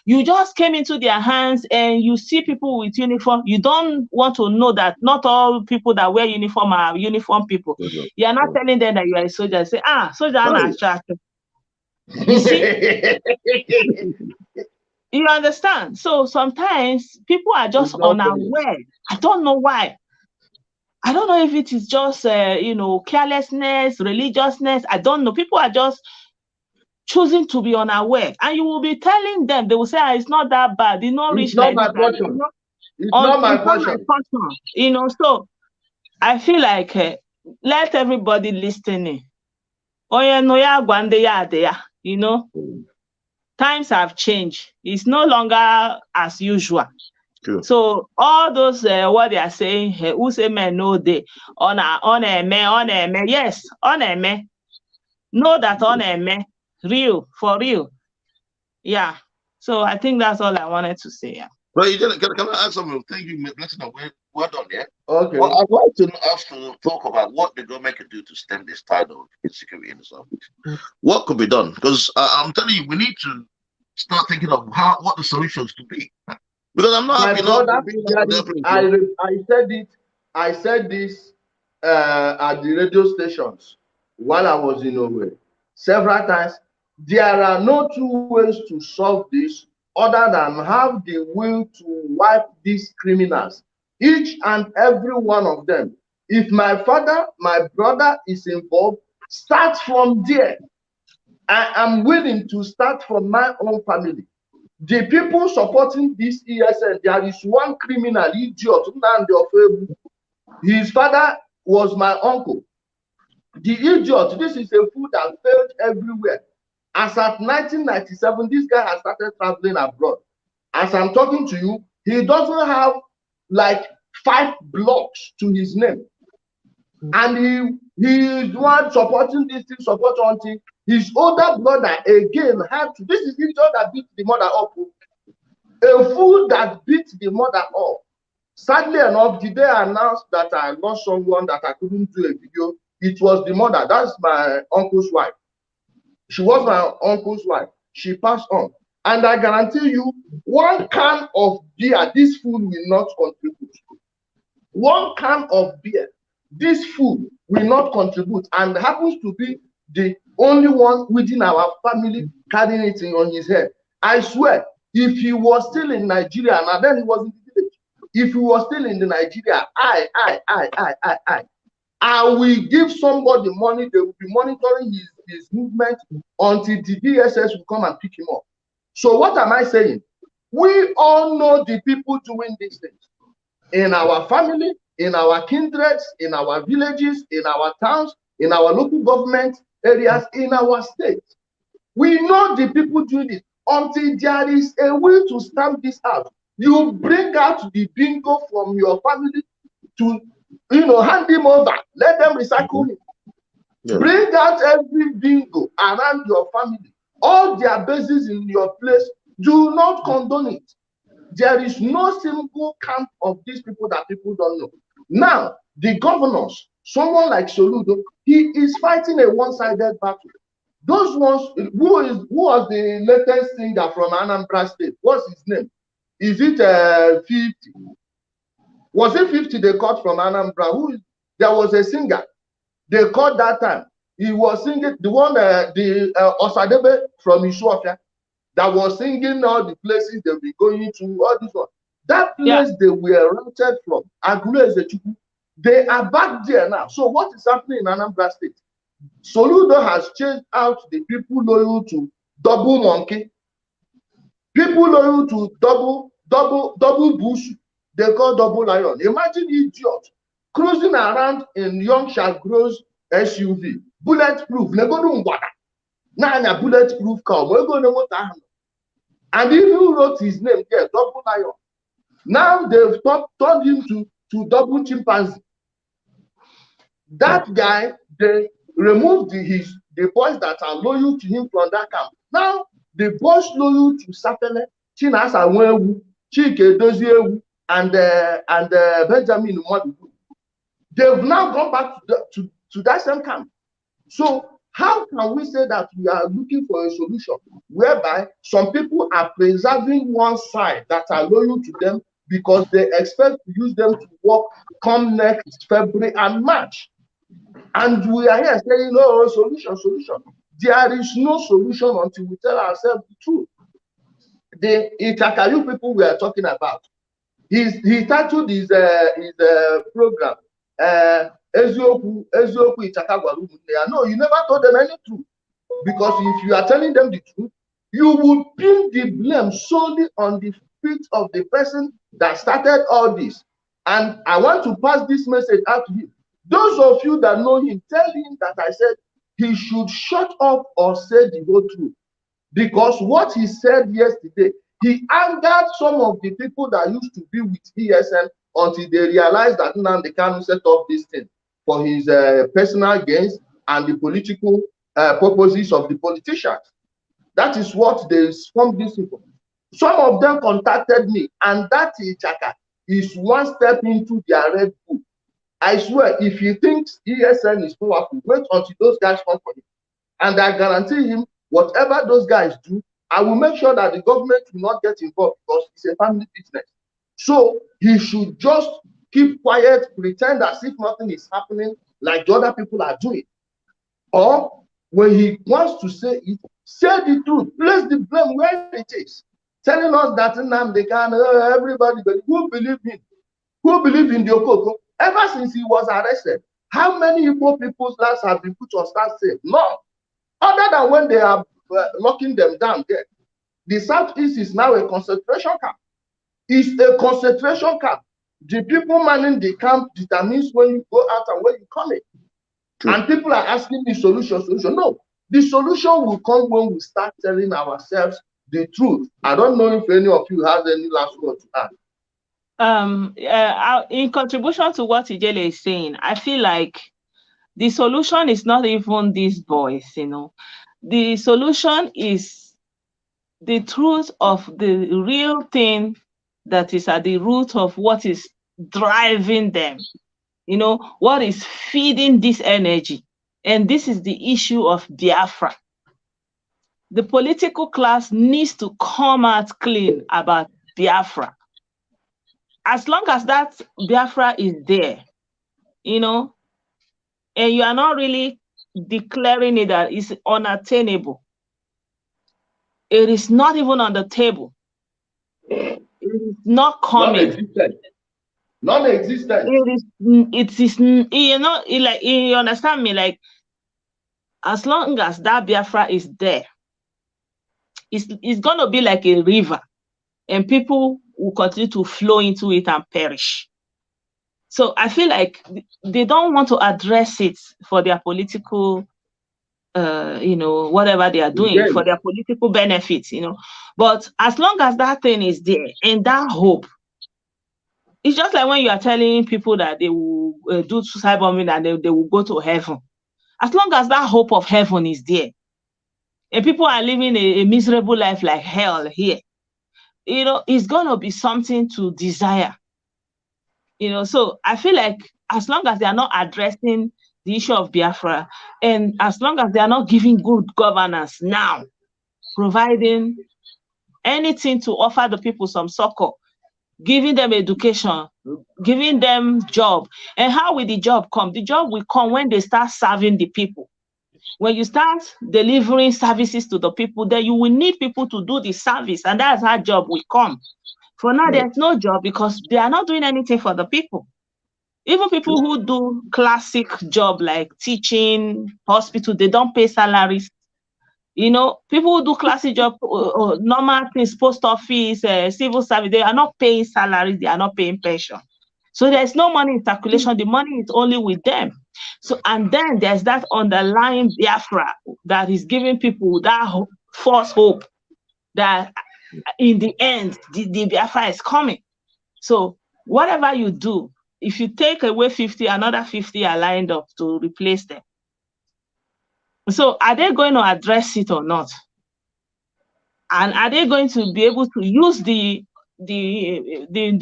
You just came into their hands and you see people with uniform. You don't want to know that not all people that wear uniform are uniform people. Mm-hmm. You are not telling them that you are a soldier. Say, soldier and attractive. You see? You understand? So sometimes people are just unaware. I don't know why. I don't know if it is just, carelessness, religiousness. I don't know. People are just choosing to be unaware. And you will be telling them, they will say, it's not that bad. It's not It's not my portion. It's not my portion. So I feel like let everybody listening. Times have changed. It's no longer as usual. True. So all those what they are saying, who say men no day on a me, yes, on a me. Know that on a me, real, for real. Yeah. So I think that's all I wanted to say. Yeah. Well, can I ask something? Thank you, Blessing. Well done, yeah. Okay. Well, I'd like to ask to talk about what the government can do to stem this tide of insecurity in the Southeast. What could be done? Because I'm telling you, we need to start thinking of what the solutions could be. Because I'm not happy. I said this at the radio stations while I was in Norway several times. There are no two ways to solve this other than have the will to wipe these criminals, each and every one of them. If my father, my brother is involved, start from there. I am willing to start from my own family. The people supporting this ESN, there is one criminal idiot. His father was my uncle. The idiot, this is a fool that failed everywhere. As at 1997, this guy has started traveling abroad. As I'm talking to you, he doesn't have like 5 blocks to his name. And he is one supporting this thing, supporting hunting. His older brother again had to. This is the idiot that beat the mother up. A fool that beat the mother up. Sadly enough, the day I announced that I lost someone that I couldn't do a video, it was the mother. That's my uncle's wife. She was my uncle's wife. She passed on. And I guarantee you, 1 can of beer, this fool will not contribute. 1 can of beer, this fool will not contribute, and happens to be the only one within our family carrying it on his head. I swear, if he was still in Nigeria, and then he was in the village, if he was still in the Nigeria, I will give somebody money. They will be monitoring his movement until the DSS will come and pick him up. So what am I saying? We all know the people doing these things. In our family, in our kindreds, in our villages, in our towns, in our local government areas, in our states. We know the people doing it. Until there is a way to stamp this out, you bring out the bingo from your family to, hand him over. Let them recycle him. Yeah. Bring out every bingo around your family, all their bases in your place. Do not condone it. There is no single camp of these people that people don't know. Now, the governors, someone like Soludo, he is fighting a one-sided battle. Those ones, who was the latest singer from Anambra State? What's his name? Is it 50? Was it 50 they caught from Anambra? There was a singer they caught that time. He was singing the one, the Osadebe from Isuofia, that was singing all the places they'll be going to, all this one. That place they were routed from, Agule Ezechuku, they are back there now. So what is happening in Anambra State? Soludo has changed out the people loyal to double monkey, people loyal to double bush, they call double lion. Imagine idiot cruising around in young Shagros SUV, bulletproof, na bulletproof car, and even wrote his name there, double lion. Now they've turned him to double chimpanzee. That guy, they removed the boys that are loyal to him from that camp. Now the boys loyal to Sapele, Chinasa Wewu, Chike Doziewu, and Benjamin Madu, they've now gone back to that same camp. So how can we say that we are looking for a solution whereby some people are preserving one side that are loyal to them because they expect to use them to work come next February and March? And we are here saying, no, solution. There is no solution until we tell ourselves the truth. The Itakayu people we are talking about, he titled his program, Ezioku Ichakagwalu. No, you never told them any truth. Because if you are telling them the truth, you will pin the blame solely on the feet of the person that started all this. And I want to pass this message out to him. Those of you that know him, tell him that I said he should shut up or say the whole truth. Because what he said yesterday, he angered some of the people that used to be with ESN until they realized that Nnamdi Kanu set up this thing for his personal gains and the political purposes of the politicians. That is what they formed this people. Some of them contacted me, and that Ichaka is one step into their red book. I swear, if he thinks ESN is powerful, wait until those guys come for him. And I guarantee him, whatever those guys do, I will make sure that the government will not get involved because it's a family business. So he should just keep quiet, pretend as if nothing is happening like the other people are doing. Or when he wants to say it, say the truth, place the blame where it is. Telling us that Nnamdi Kanu, everybody, but who believe him? Who believe in the Okoko? Ever since he was arrested, how many Igbo people's lives have been put on stand safe? None. Other than when they are locking them down there. The Southeast is now a concentration camp. It's a concentration camp. The people manning the camp determines when you go out and when you come in. True. And people are asking me solution. No, the solution will come when we start telling ourselves the truth. I don't know if any of you has any last word to add. In contribution to what Ijele is saying, I feel like the solution is not even these boys, you know. The solution is the truth of the real thing that is at the root of what is driving them, you know, what is feeding this energy. And this is the issue of Biafra. The political class needs to come out clean about Biafra. As long as that Biafra is there, you know, and you are not really declaring it that it's unattainable, it is not even on the table. It is not coming. Non-existent. It is, you know, like, you understand me? Like, as long as that Biafra is there, it's going to be like a river, and people will continue to flow into it and perish. So I feel like they don't want to address it for their political, you know, whatever they are doing, for their political benefits, you know. But as long as that thing is there and that hope, it's just like when you are telling people that they will do suicide bombing and they will go to heaven. as long as that hope of heaven is there, and people are living a miserable life like hell here, it's going to be something to desire. So I feel like as long as they are not addressing the issue of Biafra, and as long as they are not giving good governance now, providing anything to offer the people some succor, giving them education, giving them job. And how will the job come? The job will come when they start serving the people. When you start delivering services to the people, then you will need people to do the service, and that's how job will come. For now, there's no job because they are not doing anything for the people. Even people who do classic job like teaching, hospital, they don't pay salaries. People who do classic job, normal things, post office, civil service, they are not paying salaries, they are not paying pension. So there's no money in circulation, the money is only with them. So, and then there's that underlying Biafra that is giving people that false hope that in the end, the Biafra is coming. So whatever you do, if you take away 50, another 50 are lined up to replace them. So are they going to address it or not? And are they going to be able to use the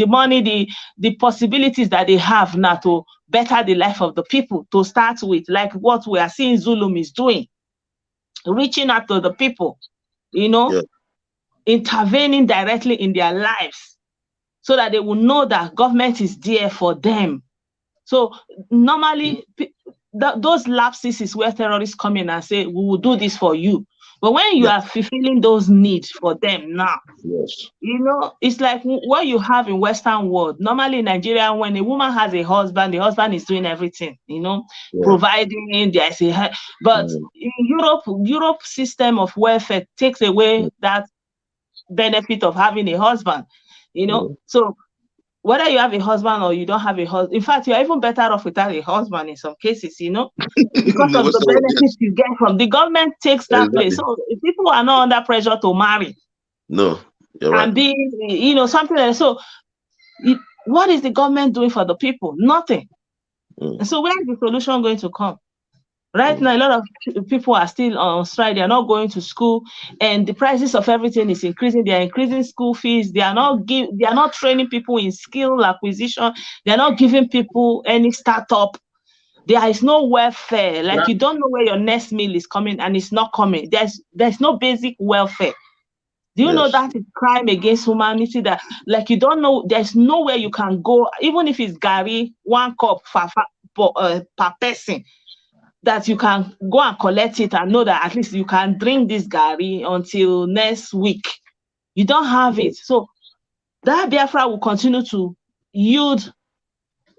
money, the possibilities that they have now to better the life of the people to start with, like what we are seeing Zulum is doing, reaching out to the people, intervening directly in their lives so that they will know that government is there for them. So normally those lapses is where terrorists come in and say, we will do this for you. But when you are fulfilling those needs for them now, it's like what you have in Western world. Normally in Nigeria, when a woman has a husband, the husband is doing everything, providing, there's a, but in Europe system of welfare takes away that benefit of having a husband, So whether you have a husband or you don't have a husband, in fact, you're even better off without a husband in some cases, because of the benefits you get from the government takes that place. So people are not under pressure to marry. No, you're right. And be, something like that. So what is the government doing for the people? Nothing. So where is the solution going to come? Right now, a lot of people are still on strike. They are not going to school, and the prices of everything is increasing. They are increasing school fees. They are not training people in skill acquisition. They are not giving people any startup. There is no welfare. Like you don't know where your next meal is coming, and it's not coming. There's no basic welfare. Do you know that is crime against humanity? That like you don't know. There's nowhere you can go, even if it's Gary 1 cup per person, that you can go and collect it and know that at least you can drink this Gary until next week. You don't have it. So that Biafra will continue to yield,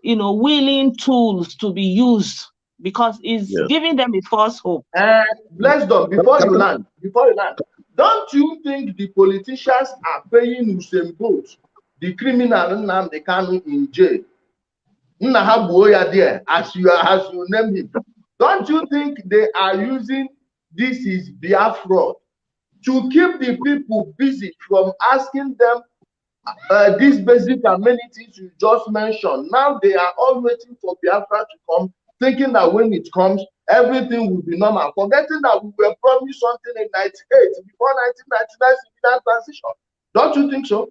willing tools to be used because it's giving them a false hope. Bless them before you land. Don't you think the politicians are paying Usain Bolt, the criminal Nnamdi Kanu in jail? Nnahabuoya there, as you name him. Don't you think they are using this is Biafra to keep the people busy from asking them these basic amenities you just mentioned? Now they are all waiting for Biafra to come, thinking that when it comes, everything will be normal, forgetting that we were promised something in 98 before 1999 civilian transition. Don't you think so?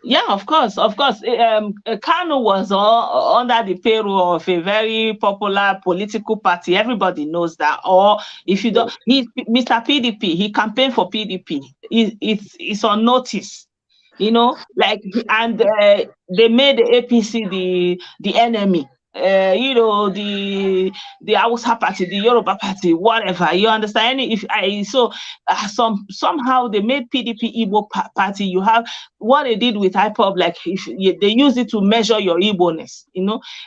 Yeah, of course. Kanu was under the payroll of a very popular political party. Everybody knows that. Or if you don't, he's Mr. PDP. He campaigned for PDP. It's on notice, and they made the APC the enemy. The Hausa party, the Yoruba party, whatever. You understand? Somehow they made PDP Igbo party. You have what they did with IPOB, like they use it to measure your Igbo-ness,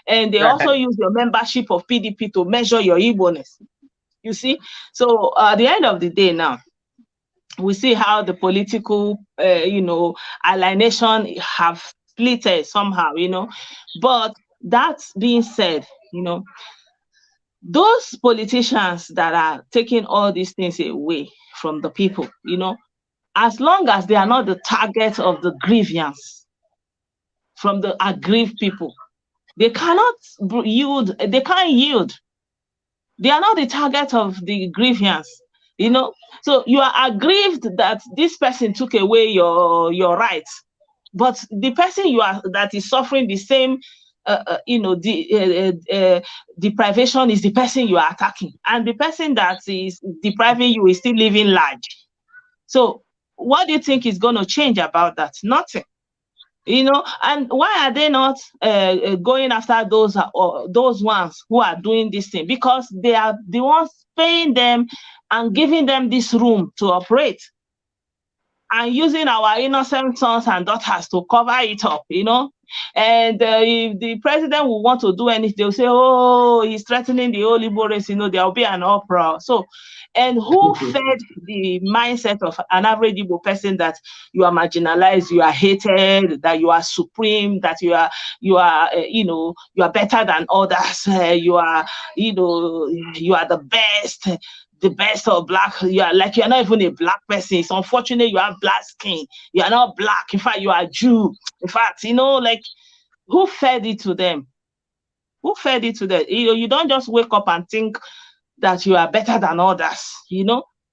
and they also use your membership of PDP to measure your Igbo-ness. You see? So at the end of the day now, we see how the political, alienation have split somehow, but that being said, those politicians that are taking all these things away from the people, as long as they are not the target of the grievance from the aggrieved people, they cannot yield. They can't yield. They are not the target of the grievance, you know. So you are aggrieved that this person took away your rights, but the person you are that is suffering the same deprivation is the person you are attacking, and the person that is depriving you is still living large. So what do you think is going to change about that? Nothing. And why are they not going after those ones who are doing this thing? Because they are the ones paying them and giving them this room to operate, and using our innocent sons and daughters to cover it up. And if the president will want to do anything, they'll say, oh, he's threatening the whole Igbo race, there'll be an uproar. So, and who fed the mindset of an average Igbo person that you are marginalized, you are hated, that you are supreme, that you are better than others, you are the best of black. You're not even a black person. It's unfortunate you have black skin. You are not black. In fact, you are Jew. In fact, who fed it to them? Who fed it to them? You don't just wake up and think that you are better than others.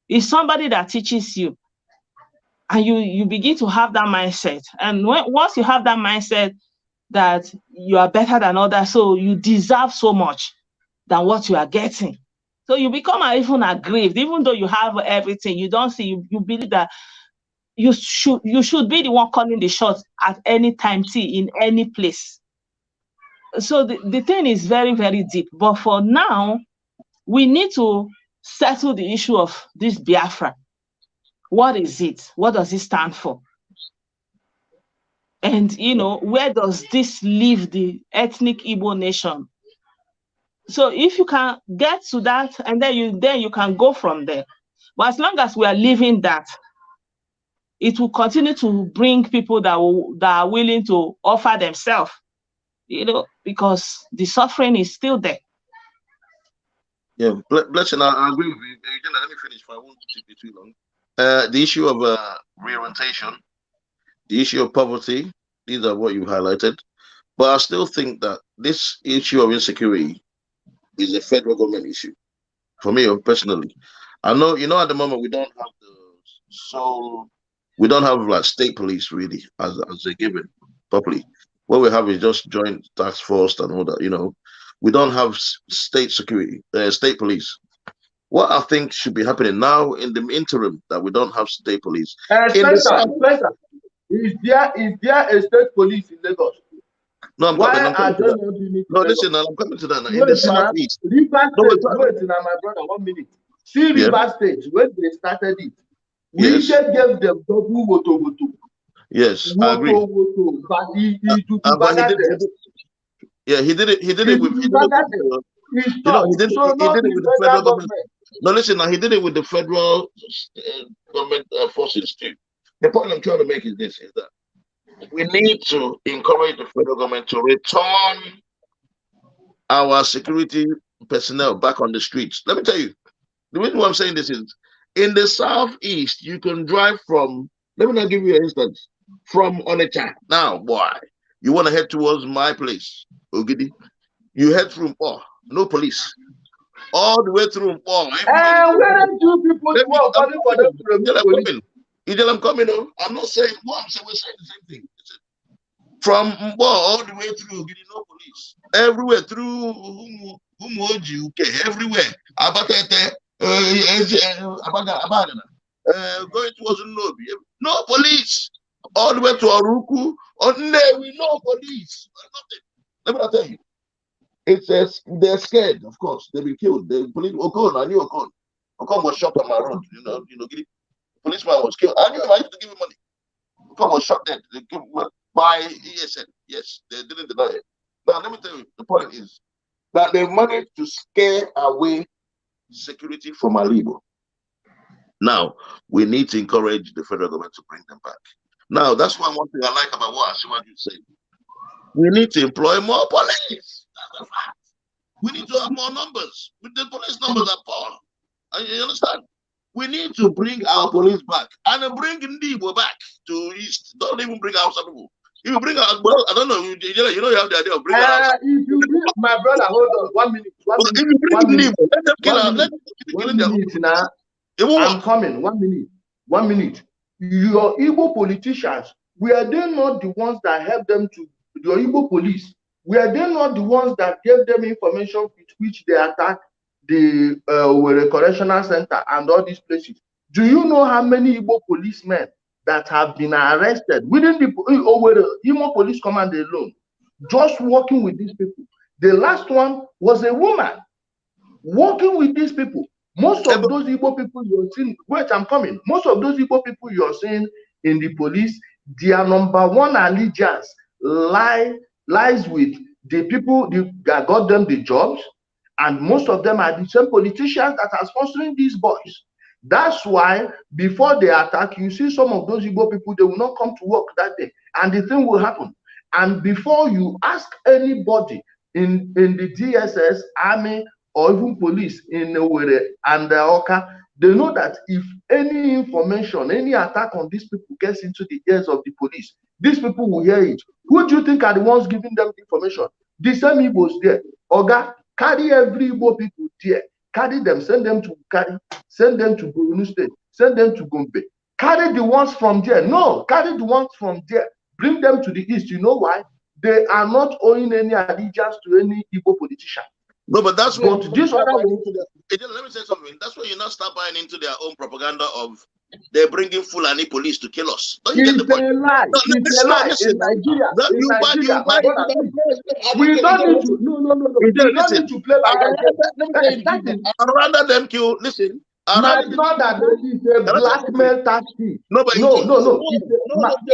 It's somebody that teaches you, and you begin to have that mindset. And once you have that mindset that you are better than others, so you deserve so much than what you are getting. So you become even aggrieved, even though you have everything. You don't see. You believe that you should be the one calling the shots at any time, in any place. So the thing is very, very deep. But for now, we need to settle the issue of this Biafra. What is it? What does it stand for? And where does this leave the ethnic Igbo nation? So if you can get to that, and then you can go from there. But as long as we are living that, it will continue to bring people that are willing to offer themselves, because the suffering is still there. Yeah, blessing. I agree with you. Let me finish. I won't take it too long. The issue of reorientation, the issue of poverty, these are what you highlighted. But I still think that this issue of insecurity is a federal government issue. For me personally, I know at the moment we don't have like state police really as a given properly. What we have is just joint task force and all that. We don't have state security, state police. What I think should be happening now in the interim that we don't have state police. Spencer, is there a state police in Lagos? No, I'm coming to that. No, listen, I'm coming to that now. In the Southeast. Wait now, my brother, 1 minute. See River State, when they started it, we just gave them double voto. Yes, I agree. But he did it with the federal government. No, listen, now he did it with the federal government forces too. The point I'm trying to make is this: is that we need to encourage the federal government to return our security personnel back on the streets. Let me tell you, the reason why I'm saying this is, in the Southeast, you can drive from, let me not give you an instance, from Onitsha. Now, boy, you want to head towards my place, Ogidi. You head through no police. All the way through where do people go calling for them to I'm coming on. I'm not saying what I'm saying, we're saying the same thing. From Mbo all the way through Ogidi, no police. Everywhere through Umuoji, everywhere. Abatete, going towards Nobi. No police. All the way to Aruku. No police. Nothing. Let me tell you. They're scared, of course. They've been killed. The police, I knew Okon. Okon was shot on my road. The policeman was killed. I knew him. I used to give him money. Okon was shot dead. By ESN. Yes, they didn't deny it. Now, let me tell you, the point is that they managed to scare away security from Alibo. Now, we need to encourage the federal government to bring them back. Now, that's one thing I like about what you said. We need to employ more police. That's a fact. We need to have more numbers. The police numbers are poor. You understand? We need to bring our police back and bring Ndibo back to East. Don't even bring Hausa people. You bring out, well, I don't know. You know, you have the idea of bringing out. If you bring my brother, hold on 1 minute. If you bring him, let them kill her. Let them kill their own. Now, I'm coming. 1 minute. 1 minute. Your Igbo politicians, were they not the ones that helped them to your Igbo police? Were they not the ones that gave them information with which they attacked the correctional center and all these places? Do you know how many Igbo policemen that have been arrested within the Igbo police command alone, just working with these people? The last one was a woman working with these people. Most of those Igbo people you're seeing, wait, I'm coming. Most of those Igbo people you're seeing in the police, their number one allegiance lies with the people that got them the jobs, and most of them are the same politicians that are sponsoring these boys. That's why before they attack, you see some of those Igbo people, they will not come to work that day, and the thing will happen. And before you ask anybody in the DSS, army, or even police in Owerri and Oka, they know that if any information, any attack on these people gets into the ears of the police, these people will hear it. Who do you think are the ones giving them the information? The same Igbos there. Oga, carry every Igbo people there. Carry them, send them to Kari, send them to Borno State, send them to Gombe. Carry the ones from there. No, carry the ones from there. Bring them to the east. You know why? They are not owing any allegiance to any Igbo politician. No, but that's what this other let me say something. That's why you not start buying into their own propaganda of they're bringing Fulani police to kill us. Don't you get the point? It's a lie. It's a lie. In Nigeria, we don't need to. No. We don't need to play like that. I'd rather them kill. Listen, my brother, that is a blackmail tactic. No.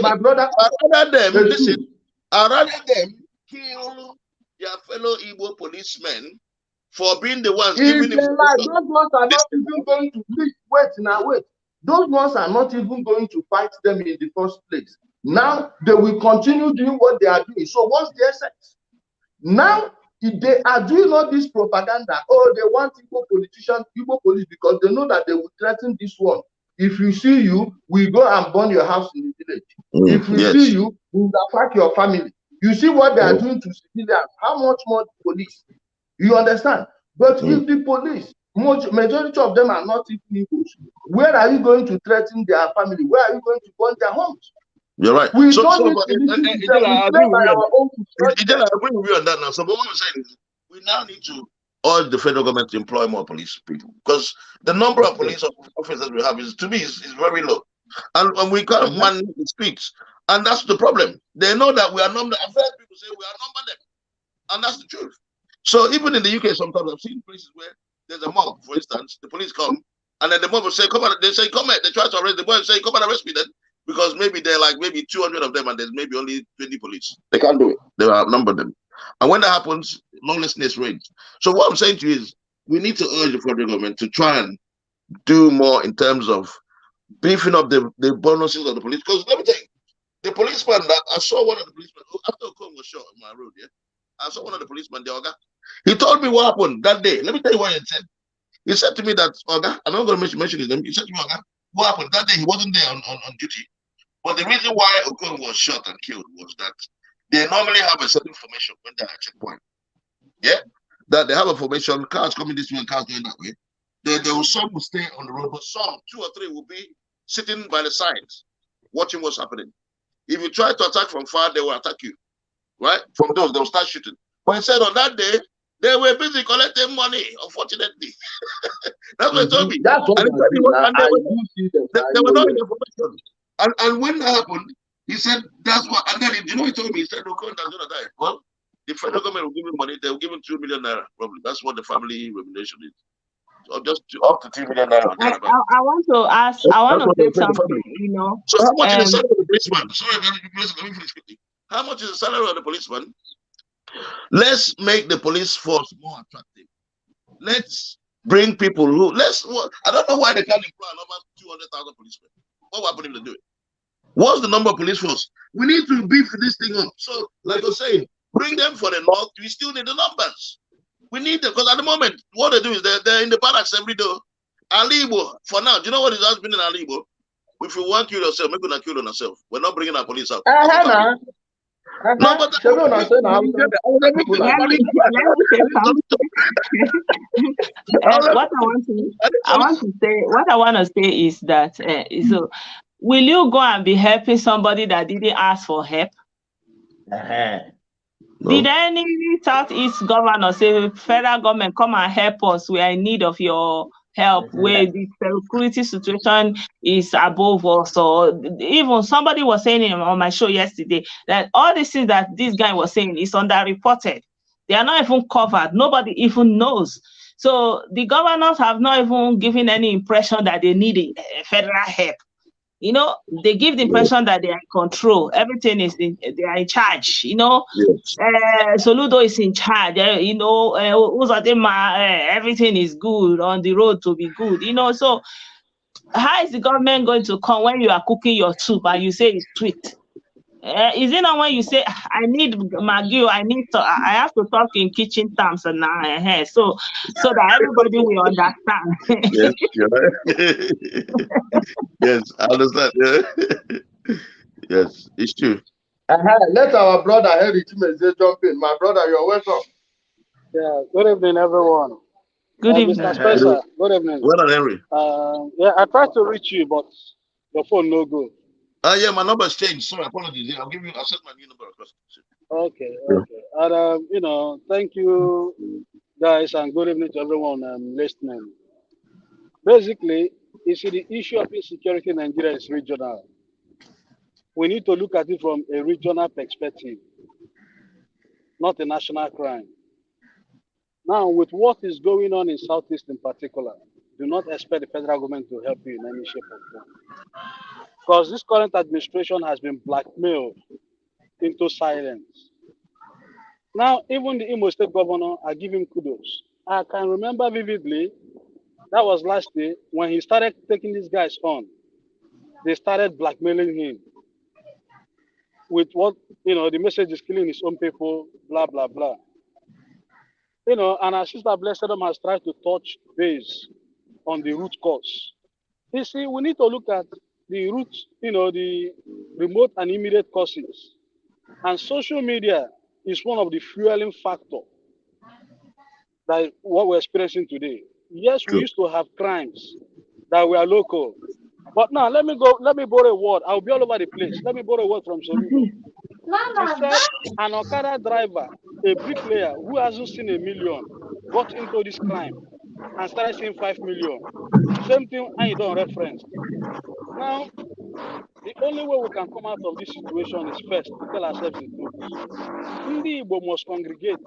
My brother, I'd rather them listen. I'd rather them kill their fellow Igbo policemen for being the ones giving them. Those ones are not even going to wait. Those ones are not even going to fight them in the first place. Now they will continue doing what they are doing. So what's the essence? Now if they are doing all this propaganda, they want Igbo politicians, Igbo police, because they know that they will threaten this one. If we see you, we go and burn your house in the village. If we see you, we will attack your family. You see what they are doing to civilians. How much more the police? You understand? But if the police, majority of them are not even Igbos, where are you going to threaten their family? Where are you going to burn their homes? You're right. We don't need to I agree with you on that now. So what I'm saying is we now need to urge the federal government to employ more police people, because the number of police officers we have is, to me, is very low. And we can't man the streets. And that's the problem. They know that we are numbered. I've heard people say we are numbered them. And that's the truth. So even in the UK, sometimes I've seen places where there's a mob, for instance, the police come, and then the mob will say, come on, they say, come here. They try to arrest the boy and say, come and arrest me then. Because maybe they're like maybe 200 of them and there's maybe only 20 police. They can't do it. They outnumber them. And when that happens, lawlessness reigns. So what I'm saying to you is we need to urge the federal government to try and do more in terms of beefing up the bonuses of the police. Because let me tell you, the policeman that I saw, one of the policemen after Okon was shot on my road, I saw one of the policemen, the Oga. He told me what happened that day. Let me tell you what he said. He said to me that, Oga, I'm not going to mention his name. He said to me, Oga, what happened that day? He wasn't there on duty. But the reason why Okon was shot and killed was that they normally have a certain formation when they're at checkpoint. Yeah? That they have a formation, cars coming this way and cars going that way. Some will stay on the road, but some, 2 or 3, will be sitting by the sides, watching what's happening. If you try to attack from far, they will attack you. Right? From those, they'll start shooting. But he said on that day, they were busy collecting money, unfortunately. That's what he told me. That's what they were not in information. And when that happened, he said, that's what, and then, you know, he told me, he said, no, that's going to die. Well, the federal government will give him money, they'll give him 2 million naira, probably. That's what the family remuneration is. So just up to 2 million naira. I want to ask, I want to say something, you know. So how much is the salary of the policeman? Sorry, let me finish quickly. How much is the salary of the policeman? Let's make the police force more attractive. Let's bring people who, I don't know why they can't employ another 200,000 policemen. What will happen if they do it? What's the number of police force? We need to beef this thing up. So, like I was saying, bring them for the north. We still need the numbers. We need them, because at the moment, what they do is they're in the barracks every day. Alibo, for now, do you know what it has been in Alibo? If you want to kill yourself, make you not kill yourself. We're not bringing our police out. No, but Shebi una say na I was able people to like let that. me say something. What I want to say is that so will you go and be helping somebody that didn't ask for help? Did any Southeast governor say, federal government, come and help us? We are in need of your help where the security situation is above us? Or even somebody was saying on my show yesterday that all these things that this guy was saying is underreported. They are not even covered. Nobody even knows. So the governors have not even given any impression that they need federal help. You know, they give the impression that they are in control. Everything they are in charge. You know, Yes. Soludo is in charge. You know, everything is good on the road to be good. You know, so how is the government going to come when you are cooking your soup and you say it's sweet? Is it not when you say I need Maggie, I have to talk in kitchen terms and now, so that everybody will understand. Yes, you're right. Yes, I understand. Yeah. Yes, it's true. Let our brother Henry Chimeze jump in. My brother, you're welcome. Yeah, good evening, everyone. Good evening. Mr. Spencer, good evening. Well done, Henry. Yeah, I tried to reach you, but your phone no go. Yeah, my number's changed. Sorry, apologies. Yeah, I'll send my new number across. Okay, Yeah. okay. And thank you, guys, and good evening to everyone listening. Basically, you see, the issue of insecurity in Nigeria is regional. We need to look at it from a regional perspective, not a national crime. Now, with what is going on in Southeast in particular, do not expect the federal government to help you in any shape or form. Because this current administration has been blackmailed into silence. Now, even the Imo State governor, I give him kudos. I can remember vividly, that was last day, when he started taking these guys on, they started blackmailing him with what, the message is killing his own people, blah, blah, blah. And our sister Blessed has tried to touch base on the root cause. You see, we need to look at the root, the remote and immediate causes. And social media is one of the fueling factors that what we're experiencing today. Yes, we used to have crimes that were local. But now let me borrow a word. I'll be all over the place. Let me borrow a word from Soludo. He said an Okada driver, a bricklayer who hasn't seen a million, got into this crime and started seeing 5 million. Same thing, and you don't reference. Now, the only way we can come out of this situation is first to tell ourselves the truth. Ndị Igbo must congregate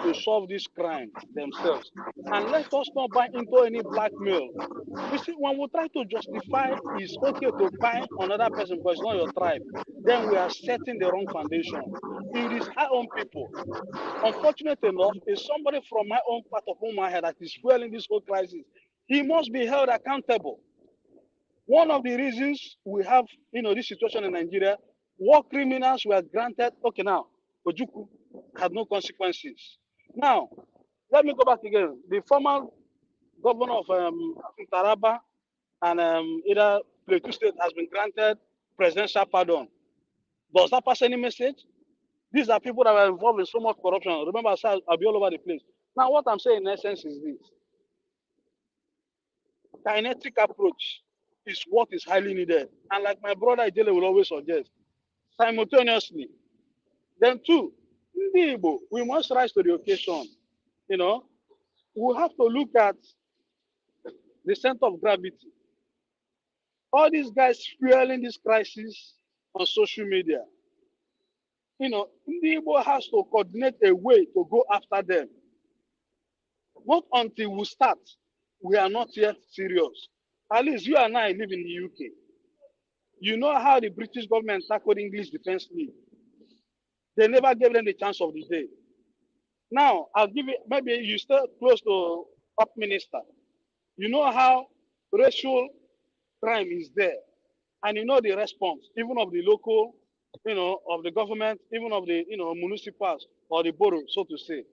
to solve this crime themselves. And let us not buy into any blackmail. You see, when we try to justify it's okay to buy another person because it's not your tribe, then we are setting the wrong foundation. It is our own people. Unfortunate enough, is somebody from my own part of Umuahia that is fueling this whole crisis. He must be held accountable. One of the reasons we have, this situation in Nigeria, war criminals were granted, okay now, Ojuku had no consequences. Now, let me go back again. The former governor of Taraba and either Plateau State has been granted presidential pardon. Does that pass any message? These are people that were involved in so much corruption. Remember, I said I'll be all over the place. Now, what I'm saying in essence is this. Kinetic approach is what is highly needed. And like my brother Ijele will always suggest, simultaneously. Then two, we must rise to the occasion. We have to look at the center of gravity. All these guys fueling this crisis on social media. Igbo has to coordinate a way to go after them. Not until we start, we are not yet serious. At least you and I live in the UK. You know how the British government tackled English Defense League. They never gave them the chance of the day. Now, I'll give you, maybe you still close to Up Minister. You know how racial crime is there. And you know the response, even of the local, of the government, even of the, municipals or the borough, so to say.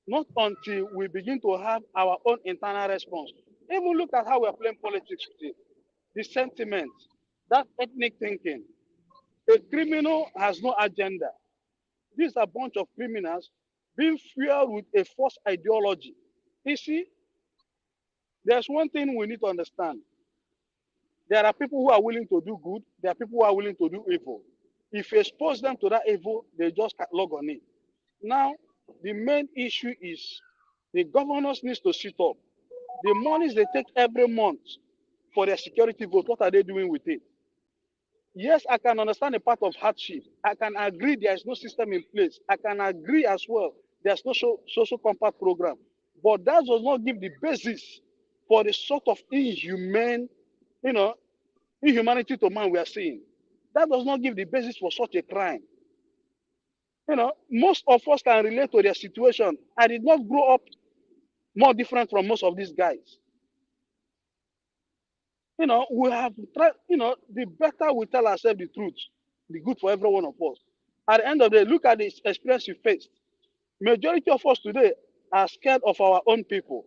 Not until we begin to have our own internal response. Even look at how we are playing politics today. The sentiment, that ethnic thinking. A criminal has no agenda. These are a bunch of criminals being fueled with a false ideology. You see, there's one thing we need to understand. There are people who are willing to do good. There are people who are willing to do evil. If you expose them to that evil, they just log on it. Now, the main issue is the governors need to sit up. The monies they take every month for their security vote, what are they doing with it? Yes, I can understand the part of hardship. I can agree there is no system in place. I can agree as well there's no social compact program. But that does not give the basis for the sort of inhumanity to man we are seeing. That does not give the basis for such a crime. Most of us can relate to their situation. I did not grow up more different from most of these guys. We have tried, the better we tell ourselves the truth, the good for every one of us. At the end of the day, look at the experience you faced. Majority of us today are scared of our own people,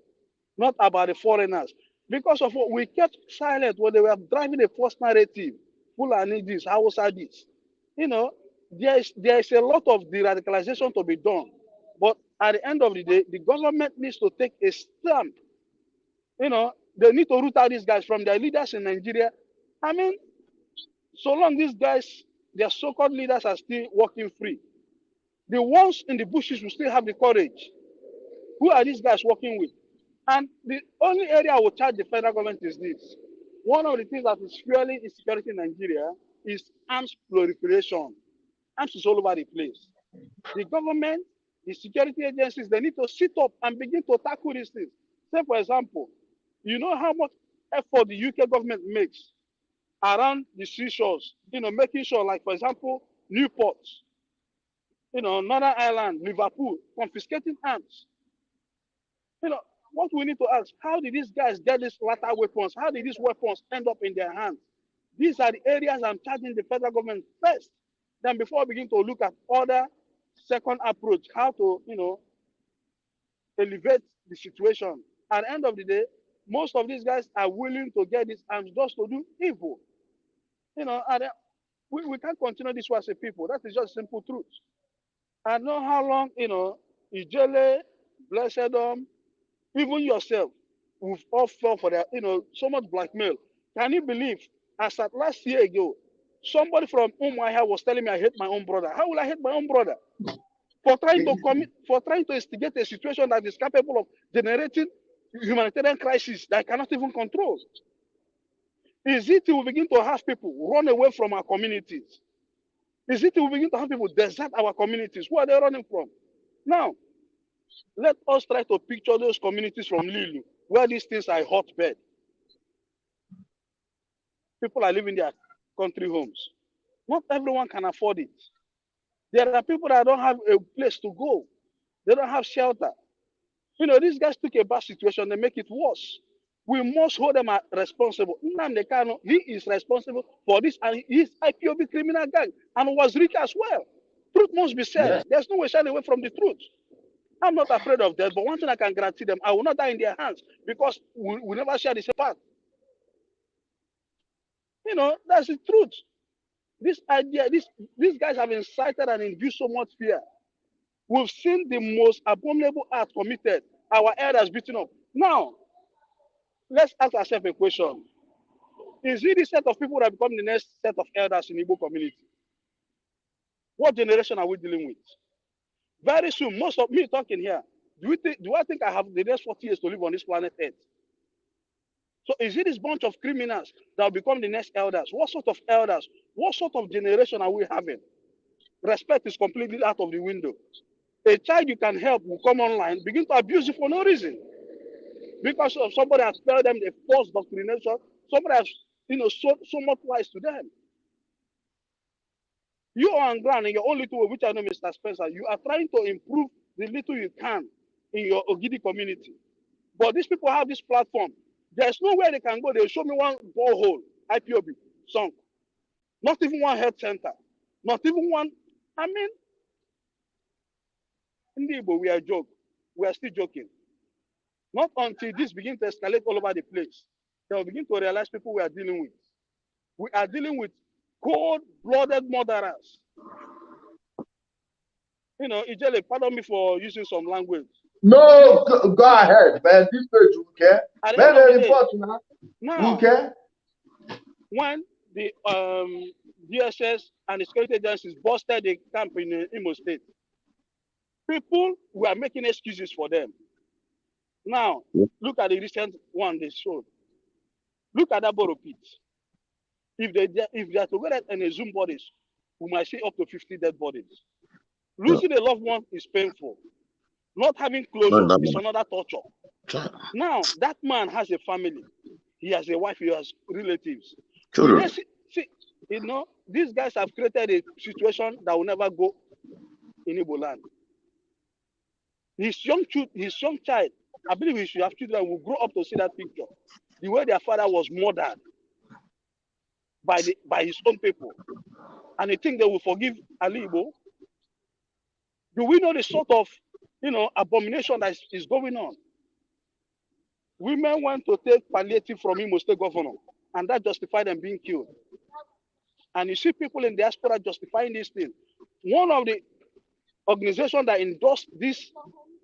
not about the foreigners. Because of what we kept silent when they were driving a false narrative. Fulani this, Hausa this. There is a lot of de-radicalization to be done. But at the end of the day, the government needs to take a stamp. They need to root out these guys from their leaders in Nigeria. I mean, so long these guys, their so-called leaders are still walking free. The ones in the bushes will still have the courage. Who are these guys working with? And the only area I will charge the federal government is this. One of the things that is fueling insecurity in Nigeria is arms proliferation. Arms is all over the place. The government, the security agencies, they need to sit up and begin to tackle these things. Say, for example, you know how much effort the UK government makes around the seashores, making sure, like, for example, Newport, Northern Ireland, Liverpool, confiscating arms. What we need to ask, how did these guys get these latter weapons? How did these weapons end up in their hands? These are the areas I'm charging the federal government first. Then before we begin to look at other second approach, how to, elevate the situation. At the end of the day, most of these guys are willing to get these arms just to do evil. We can't continue this way as a people. That is just simple truth. I know how long, Ijele, Blessedom, even yourself, we've all fell for that, so much blackmail. Can you believe, as at last year ago, somebody from Umuahia was telling me I hate my own brother. How will I hate my own brother? For trying to instigate a situation that is capable of generating humanitarian crisis that I cannot even control. Is it we begin to have people run away from our communities? Is it we begin to have people desert our communities? Who are they running from? Now, let us try to picture those communities from Lilu, where these things are a hotbed. People are living their country homes. Not everyone can afford it. There are people that don't have a place to go. They don't have shelter. These guys took a bad situation, they make it worse. We must hold them responsible. Nnamdi Kanu, he is responsible for this, and he's IPOB criminal gang, and was rich as well. Truth must be said. Yes. There's no way shying away from the truth. I'm not afraid of death, but one thing I can guarantee them, I will not die in their hands, because we never share the same path. That's the truth. This idea, these guys have incited and induced so much fear. We've seen the most abominable act committed. Our elders beaten up. Now, let's ask ourselves a question. Is it the set of people that become the next set of elders in the Igbo community? What generation are we dealing with? Very soon, most of me talking here, do I think I have the next 40 years to live on this planet Earth? So is it this bunch of criminals that will become the next elders? What sort of elders? What sort of generation are we having? Respect is completely out of the window. A child you can help will come online, begin to abuse you for no reason. Because of somebody has told them the false doctrination, somebody has so much lies to them. You are on ground in your own little way, which I know, Mr. Spencer, you are trying to improve the little you can in your Ogidi community. But these people have this platform. There's nowhere they can go. They'll show me one borehole, IPOB, sunk. Not even one health center. Not even one. I mean, indeed, but we are joking. We are still joking. Not until this begins to escalate all over the place, they will begin to realize people we are dealing with. We are dealing with cold-blooded murderers. You know, Ijele, pardon me for using some language. No, go ahead, man. This page will care. At the Man, end of the the day, report now. now, Okay. when the DSS and the security agencies busted the camp in Imo State, people were making excuses for them. Now, look at the recent one they showed. Look at that borrow pit. If they are together in a Zoom bodies, we might see up to 50 dead bodies. Losing a loved one is painful. Not having closure is another torture. Now, that man has a family. He has a wife, he has relatives. Children. See, you know, these guys have created a situation that will never go in Igbo land. His young child, I believe he should have children, will grow up to see that picture. The way their father was murdered by his own people. And they think they will forgive Ali Igbo. Do we know the sort of, you know, abomination that is going on? Women want to take palliative from Imo State governor, and that justified them being killed. And you see people in diaspora justifying this thing. One of the organizations that endorsed these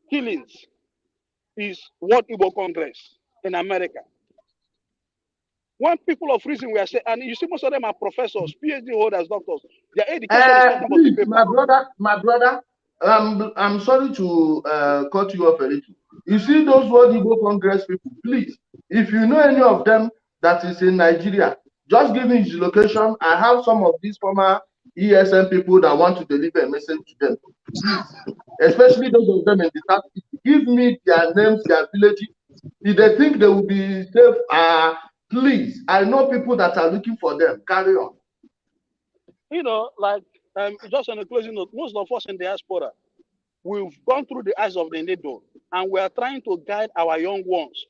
killings is World Igbo Congress in America. When people of reason were saying, and you see most of them are professors, PhD holders, doctors, their education is nothing but the paper. My brother, I'm sorry to cut you off a little. You see those World Igbo Congress people, please, if you know any of them that is in Nigeria, just give me his location. I have some of these former ESN people that want to deliver a message to them. Please, especially those of them in the Southeast, give me their names, their villages. If they think they will be safe, please, I know people that are looking for them. Carry on. You know, like just on a closing note, most of us in diaspora, we've gone through the eyes of the needle, and we are trying to guide our young ones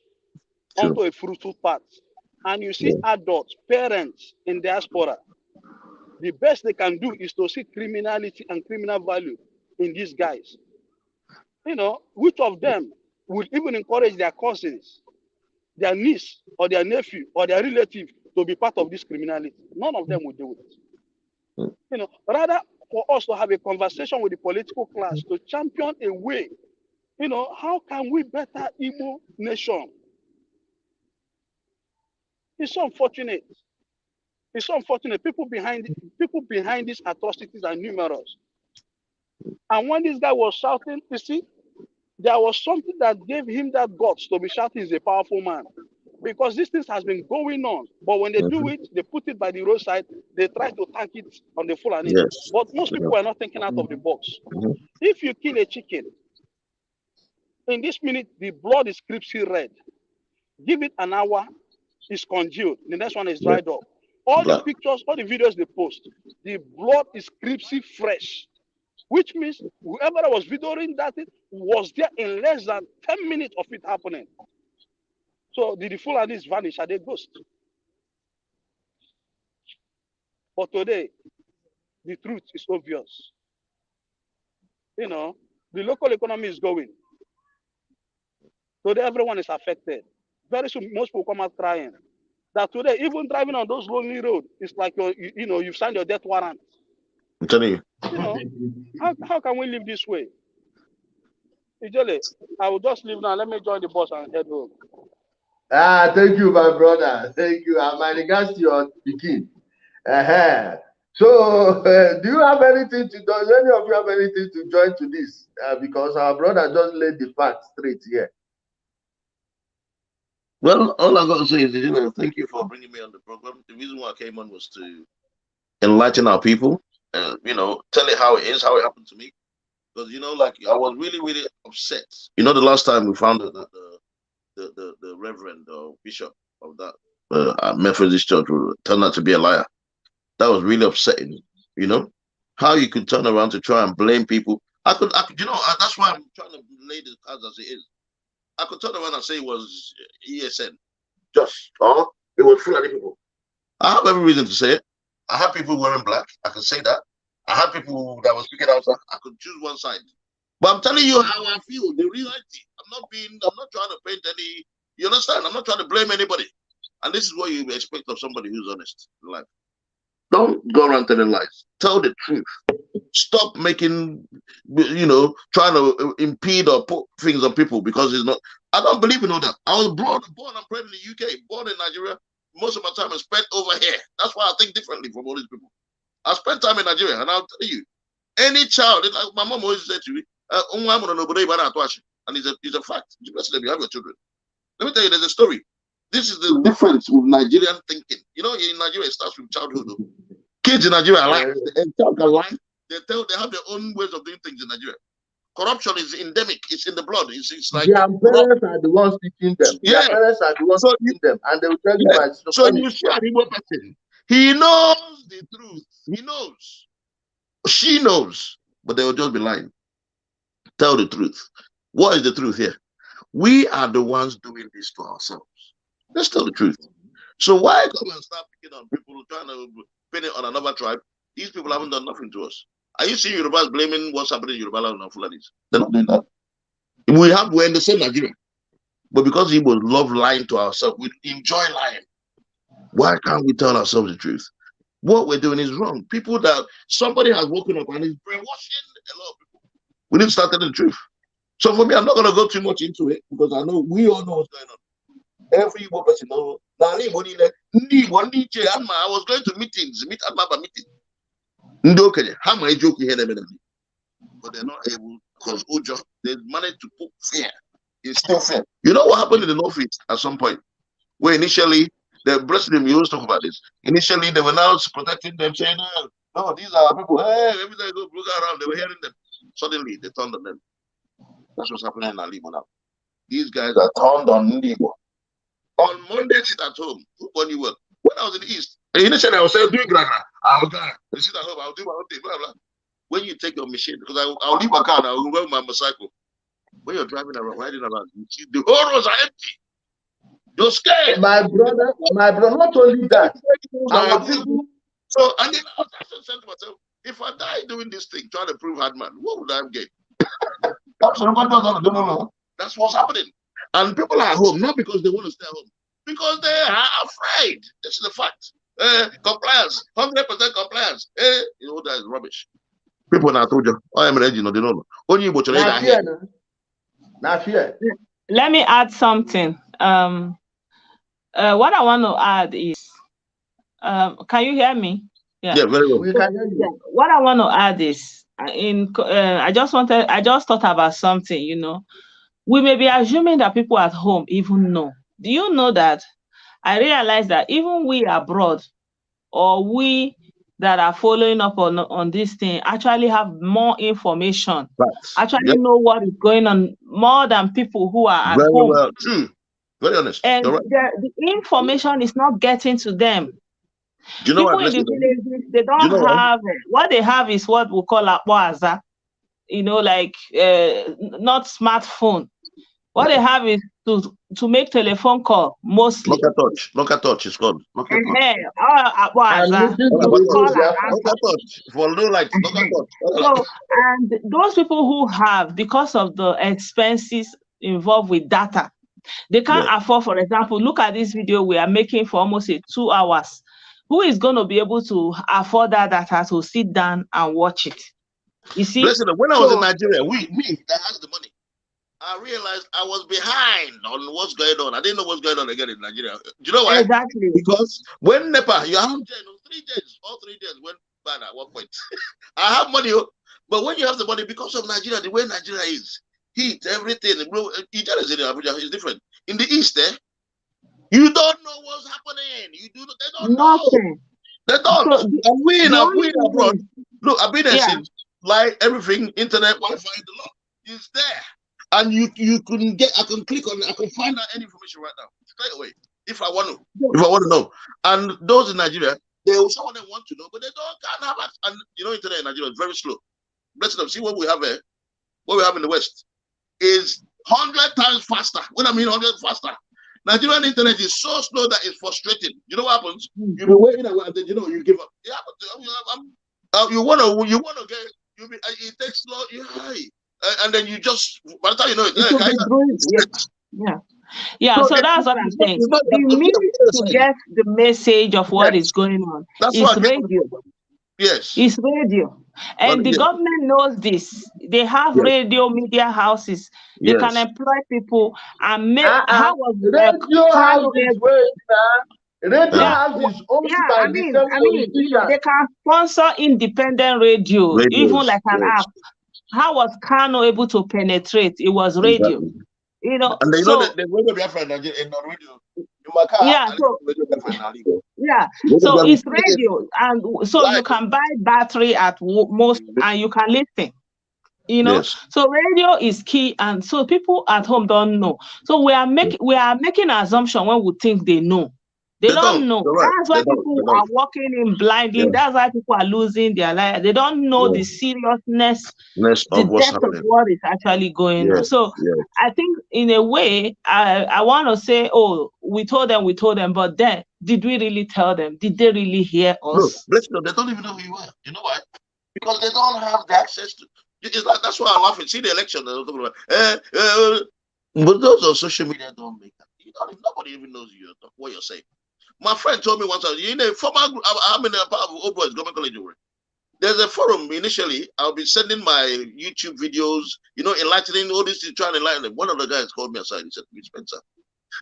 onto a fruitful path. And you see adults, parents in diaspora, the best they can do is to see criminality and criminal value in these guys. You know, which of them would even encourage their cousins, their niece or their nephew or their relative to be part of this criminality? None of them would do it. You know, rather for us to have a conversation with the political class to champion a way, you know, how can we better Igbo nation? It's so unfortunate. It's so unfortunate. People behind these atrocities are numerous. And when this guy was shouting, you see, there was something that gave him that guts to be shouting. He's a powerful man. Because these things has been going on. But when they do it, they put it by the roadside, they try to tank it on the Fulani. Yes. But most people are not thinking out of the box. If you kill a chicken, in this minute, the blood is crispy red. Give it an hour, it's congealed. The next one is dried up. All the pictures, all the videos they post, the blood is crispy fresh. Which means whoever was videoing that was there in less than 10 minutes of it happening. So did the Fulanis vanish? Are they ghosts? But today, the truth is obvious. You know, the local economy is going. Today, everyone is affected. Very soon, most people come out crying. That today, even driving on those lonely roads, it's like you've signed your death warrant. I'm telling you. You know, how can we live this way? Ijele, I will just leave now. Let me join the bus and head home. Thank you, my brother. Thank you. My regards to your begin. So, do you have anything to do? Does any of you have anything to join to this? Because our brother just laid the facts straight here. Well, all I got to say is, thank you for bringing me on the program. The reason why I came on was to enlighten our people, tell it how it is, how it happened to me. Because, like I was really, really upset. The last time we found out that the reverend or bishop of that Methodist church turned out to be a liar. That was really upsetting, how you could turn around to try and blame people. I could, that's why I'm trying to lay the cards as it is. I could turn around and say it was ESN, it was Fulani people. I have every reason to say it. I have people wearing black. I can say that. I have people that were speaking outside. I could choose one side. But I'm telling you how I feel, the reality. I'm not trying to paint any, you understand? I'm not trying to blame anybody. And this is what you expect of somebody who's honest in life. Don't go around telling lies. Tell the truth. Stop making trying to impede or put things on people because it's not. I don't believe in all that. I was born and bred in the UK, born in Nigeria. Most of my time is spent over here. That's why I think differently from all these people. I spent time in Nigeria, and I'll tell you, any child, like my mom always said to me, and it's a fact. You have your children. Let me tell you, there's a story. This is the difference with Nigerian thinking. In Nigeria, it starts with childhood. Kids in Nigeria are like, they have their own ways of doing things in Nigeria. Corruption is endemic. It's in the blood. It's like their parents are the ones teaching them. Yeah. Their parents are the ones teaching them, and they will tell you my sister. So you see an Igbo person. He knows the truth. He knows. She knows, but they will just be lying. Tell the truth. What is the truth here? We are the ones doing this to ourselves. Let's tell the truth. So why come and start picking on people trying to pin it on another tribe? These people haven't done nothing to us. Are you seeing Yorubas blaming what's happening in Yoruba land on Fulanis? They're not doing that. We're in the same Nigeria. But because we love lying to ourselves, we enjoy lying. Why can't we tell ourselves the truth? What we're doing is wrong. People that somebody has woken up and is brainwashing a lot of people. We need to start telling the truth. So for me, I'm not going to go too much into it because I know we all know what's going on. Every Igbo person knows. I was going to meetings, meet meeting. But they're not able because Ujo, they managed to put fear. It's still fear. You know what happened in the Northeast at some point? Where initially, the president, we always talk about this. Initially, they were now protecting them, saying, no, these are people. Hey, every time they go look around, they were hearing them. Suddenly, they turned on them. That's what's happening in Alimo now. These guys are turned on Ndigo. On Monday, sit at home. When you work. When I was in the East, initially I was saying, do it, Grandma. I'll go. Sit at home. I'll do my own thing. Blah, blah. When you take your machine, because I'll leave my car and I'll go with my motorcycle. When you're driving around, riding around, you see the whole roads are empty. You're scared. My brother, not only that. Our people. So, and then I was saying to myself, if I die doing this thing, trying to prove hard man, what would I get? That's what's happening. And people are at home, not because they want to stay at home, because they are afraid. This is the fact. Compliance, 100% compliance. That is rubbish. People now told you, I am ready, they don't know. Only what not fear. Let me add something. What I want to add is, can you hear me? Yeah, very well. We can hear you. Yeah. What I want to add is, I just thought about something. We may be assuming that people at home even know. Do you know that? I realize that even we abroad, or we that are following up on this thing, actually have more information. Right. Know what is going on more than people who are at home. Well, true. Very honest. And right. the information is not getting to them. Do you know people in the villages, they don't have what they have is what we call akwaza, like not smartphone. What they have is to make telephone call mostly. Look at touch. It's called. Look at touch. For no light. So, and those people who have, because of the expenses involved with data, they can't afford. For example, look at this video we are making for almost 2 hours. Who is going to be able to afford that data to sit down and watch it? You see, listen, when I was in Nigeria, me that has the money. I realized I was behind on what's going on. I didn't know what's going on again in Nigeria. Do you know why? Exactly. Because when NEPA, you have 3 days, all 3 days went bad at one point. I have money, but when you have the money, because of Nigeria, the way Nigeria is, heat, everything, Abuja is different. In the East, you don't know what's happening. They don't know. They don't. So, and we abroad. Look, I've been there since, like everything, internet, Wi-Fi, the lot is there. And you can I can click on it, I can find out any information right now, straight away, if I want to know. And those in Nigeria, some of them want to know, but they can't have it. And internet in Nigeria is very slow. Let's see what we have here. What we have in the West is 100 times faster. When I mean 100 faster. Nigerian internet is so slow that it's frustrating. You know what happens? You'll be waiting and then you give up. It happens. You wanna get. It takes slow. And then you just, by the time you know it, so that's what I'm saying. You need to get the message of what is going on. It's radio. Yes. It's radio. And the Yes. government knows this. They have Yes. radio media houses. They can Yes. employ people and make how was Radio house Kano is able- where radio yeah, house is owned yeah, by the same politicians. they can sponsor independent radio, even Radios. like an Yes. app. How was Kano able to penetrate? It was radio. Exactly. So And the radio Biafra in Nigeria in the radio. In my car, yeah, I listen to radio Biafra in Nigeria. yeah, Radio so Biafra it's radio, and so you live. can buy battery at most, and you can listen. Yes. So radio is key, and so people at home don't know. So we are making an assumption when we think they know. They don't know. You're right. That's why They don't. people They don't. are walking in blindly. Yeah. That's why people are losing their life. They don't know the seriousness, Less the of what's depth of happening. what is actually going on. Yes. So Yes. I think in a way, I want to say, oh, we told them, but then did we really tell them? Did they really hear No, us? listen, they don't even know who you are. You know why? Because they don't have the access to. It's like that's why I laugh and see the election. They're talking about, but those on social media don't make that. Nobody even knows what you're saying. My friend told me once, in a former group, I'm in a part of Old Boys Government College. There's a forum initially. I'll be sending my YouTube videos, enlightening all this, trying to enlighten them. One of the guys called me aside. He said, Spencer,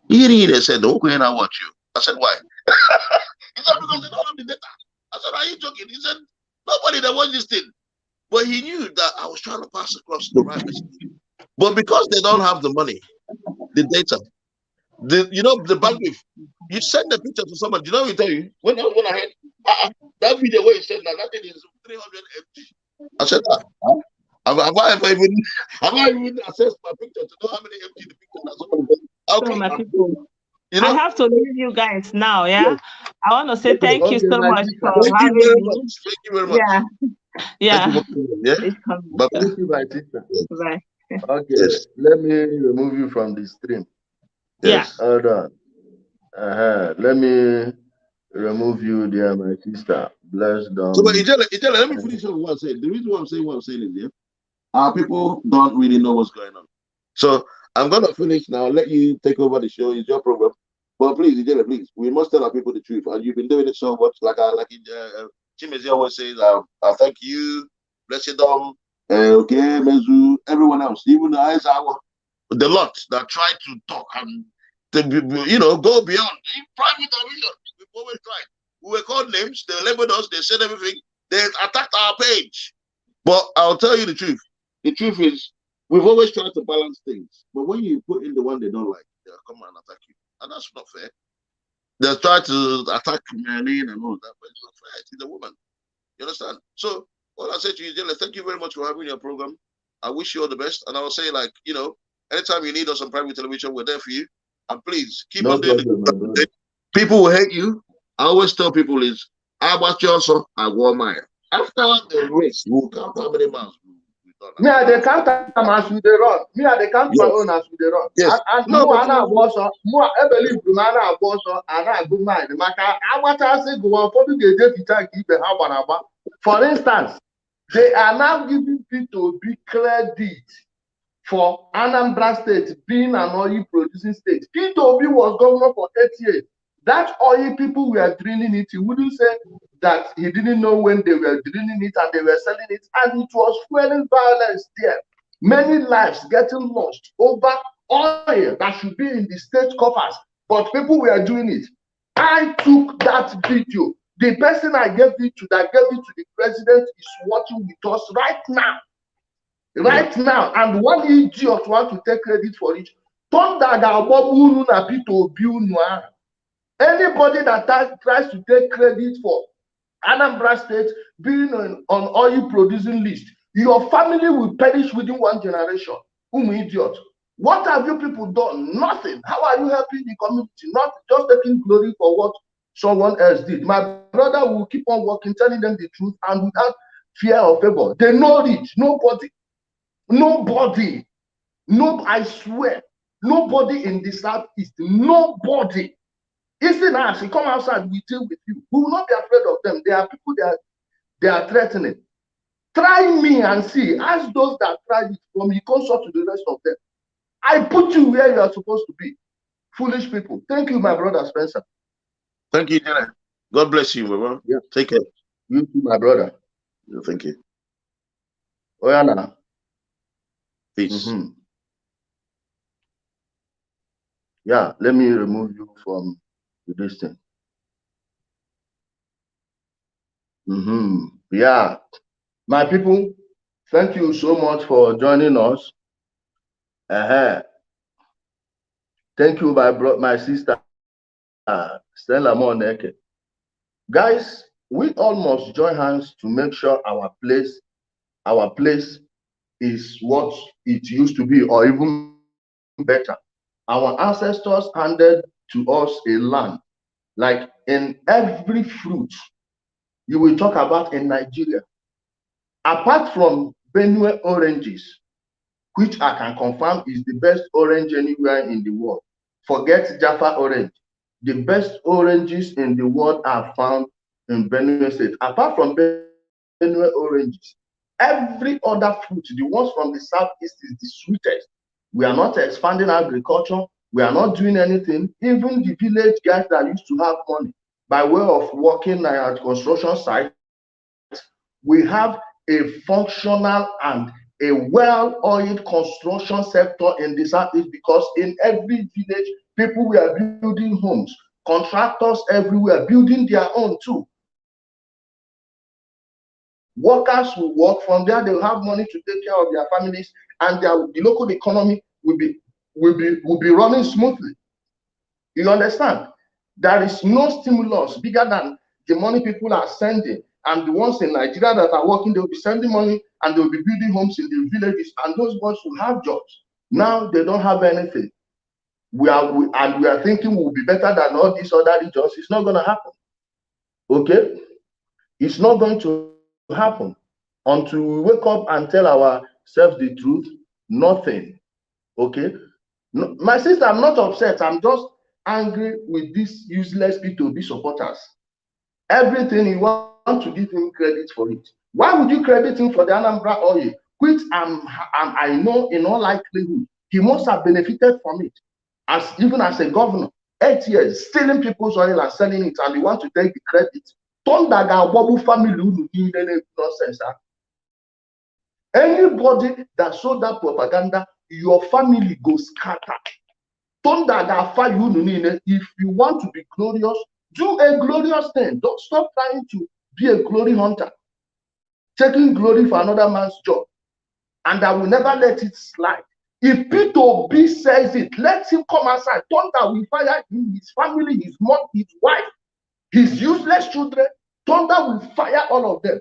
he said, don't go in and watch you. I said, why? He said, because they don't have the data. I said, are you joking? He said, nobody that watched this thing. But he knew that I was trying to pass across the right message. But because they don't have the money, the data, the bandwidth, you send the picture to someone, he tell you, when I heard that video where he said that thing is 300 MG. I said, have I even assessed my picture to know how many MG the picture that somebody said? So my people, I have to leave you guys now. Yeah, yes. I want to say thank you so much for Thank having you very me. much. Thank you very much. Yeah. Bye. Thank you, my sister. Bye. Okay, Yes. let me remove you from the stream. Yes. Hold on. Let me remove you there, my sister. Bless them. So, but Ijele, let me finish what I'm saying. The reason why I'm saying what I'm saying is, our people don't really know what's going on. So I'm gonna finish now. Let you take over the show. It's your program. But please, Ijele, please, we must tell our people the truth. And you've been doing it so much. Like Chimezi always says, I thank you, bless you, okay, Mezu, everyone else, even the lot that try to talk and go beyond in private television. We've always tried. We were called names, they labeled us, they said everything, they attacked our page. But I'll tell you the truth. The truth is, we've always tried to balance things. But when you put in the one they don't like, they'll come and attack you. And that's not fair. They'll try to attack Merlin and all that, but it's not fair. She's a woman. You understand? So all I say to you, Jelle, thank you very much for having your program. I wish you all the best. And I will say, anytime you need us on private television, we're there for you. And please keep on doing it. People will hate you. I always tell people is, I watch you also, I wore mine. After the race, we'll count how many miles we've done. Me, I count as we run. Me, I count my own as we run. Yes. And more I believe I also, and I go mind. I want to say, go on, for the for instance, they are now giving people big credit for Anambra State being an oil producing state. P2B was governor for 8 years. That oil people were drilling it. He wouldn't say that he didn't know when they were drilling it and they were selling it. And it was fueling violence there. Many lives getting lost over oil that should be in the state coffers. But people were doing it. I took that video. The person I gave it to, that gave it to the president, is watching with us right now. Right now. And one idiot wants to take credit for it. Anybody that tries to take credit for Anambra State being on oil producing list, your family will perish within 1 generation. Idiot. What have you people done? Nothing. How are you helping the community? Not just taking glory for what someone else did. My brother will keep on working, telling them the truth, and without fear or favor. They know it. Nobody. I swear. Nobody in the Southeast. Nobody. Even us, he come outside, we deal with you. We will not be afraid of them. They are people they are threatening. Try me and see. Ask those that tried it from the consort to the rest of them. I put you where you are supposed to be. Foolish people. Thank you, my brother Spencer. Thank you, Jenna. God bless you, brother. Yeah. Take care. You too, my brother. Yeah, thank you. Oh, yeah, now. Peace. Yeah, let me remove you from the distance. Yeah, my people, thank you so much for joining us. Thank you, my sister, Stella Moneke. Guys, we all must join hands to make sure our place is what it used to be, or even better. Our ancestors handed to us a land, like in every fruit you will talk about in Nigeria, apart from Benue oranges, which I can confirm is the best orange anywhere in the world. Forget Jaffa orange. The best oranges in the world are found in Benue State. Apart from Benue oranges, every other fruit, the ones from the southeast, is the sweetest. We are not expanding agriculture. We are not doing anything. Even the village guys that used to have money by way of working at construction sites, we have a functional and a well-oiled construction sector in the southeast, because in every village, people were building homes. Contractors everywhere building their own too. Workers will work from there. They'll have money to take care of their families, and the local economy will be running smoothly. You understand? There is no stimulus bigger than the money people are sending. And the ones in Nigeria that are working, they'll be sending money and they'll be building homes in the villages, and those boys will have jobs. Now they don't have anything. We are thinking we'll be better than all these other regions. It's not going to happen. Okay? It's not going to happen until we wake up and tell ourselves the truth. Nothing. Okay? No, my sister, I'm not upset. I'm just angry with these useless P2B supporters. Everything you want to give him credit for it. Why would you credit him for the Anambra oil, which I know in all likelihood he must have benefited from it, even as a governor. 8 years stealing people's oil and selling it, and you want to take the credit? Family nonsense. Anybody that sold that propaganda, your family goes scattered. If you want to be glorious, do a glorious thing. Don't stop trying to be a glory hunter, taking glory for another man's job. And I will never let it slide. If P2B says it, let him come outside. Thunder will fire him, his family, his mom, his wife, his useless children. Thunder will fire all of them.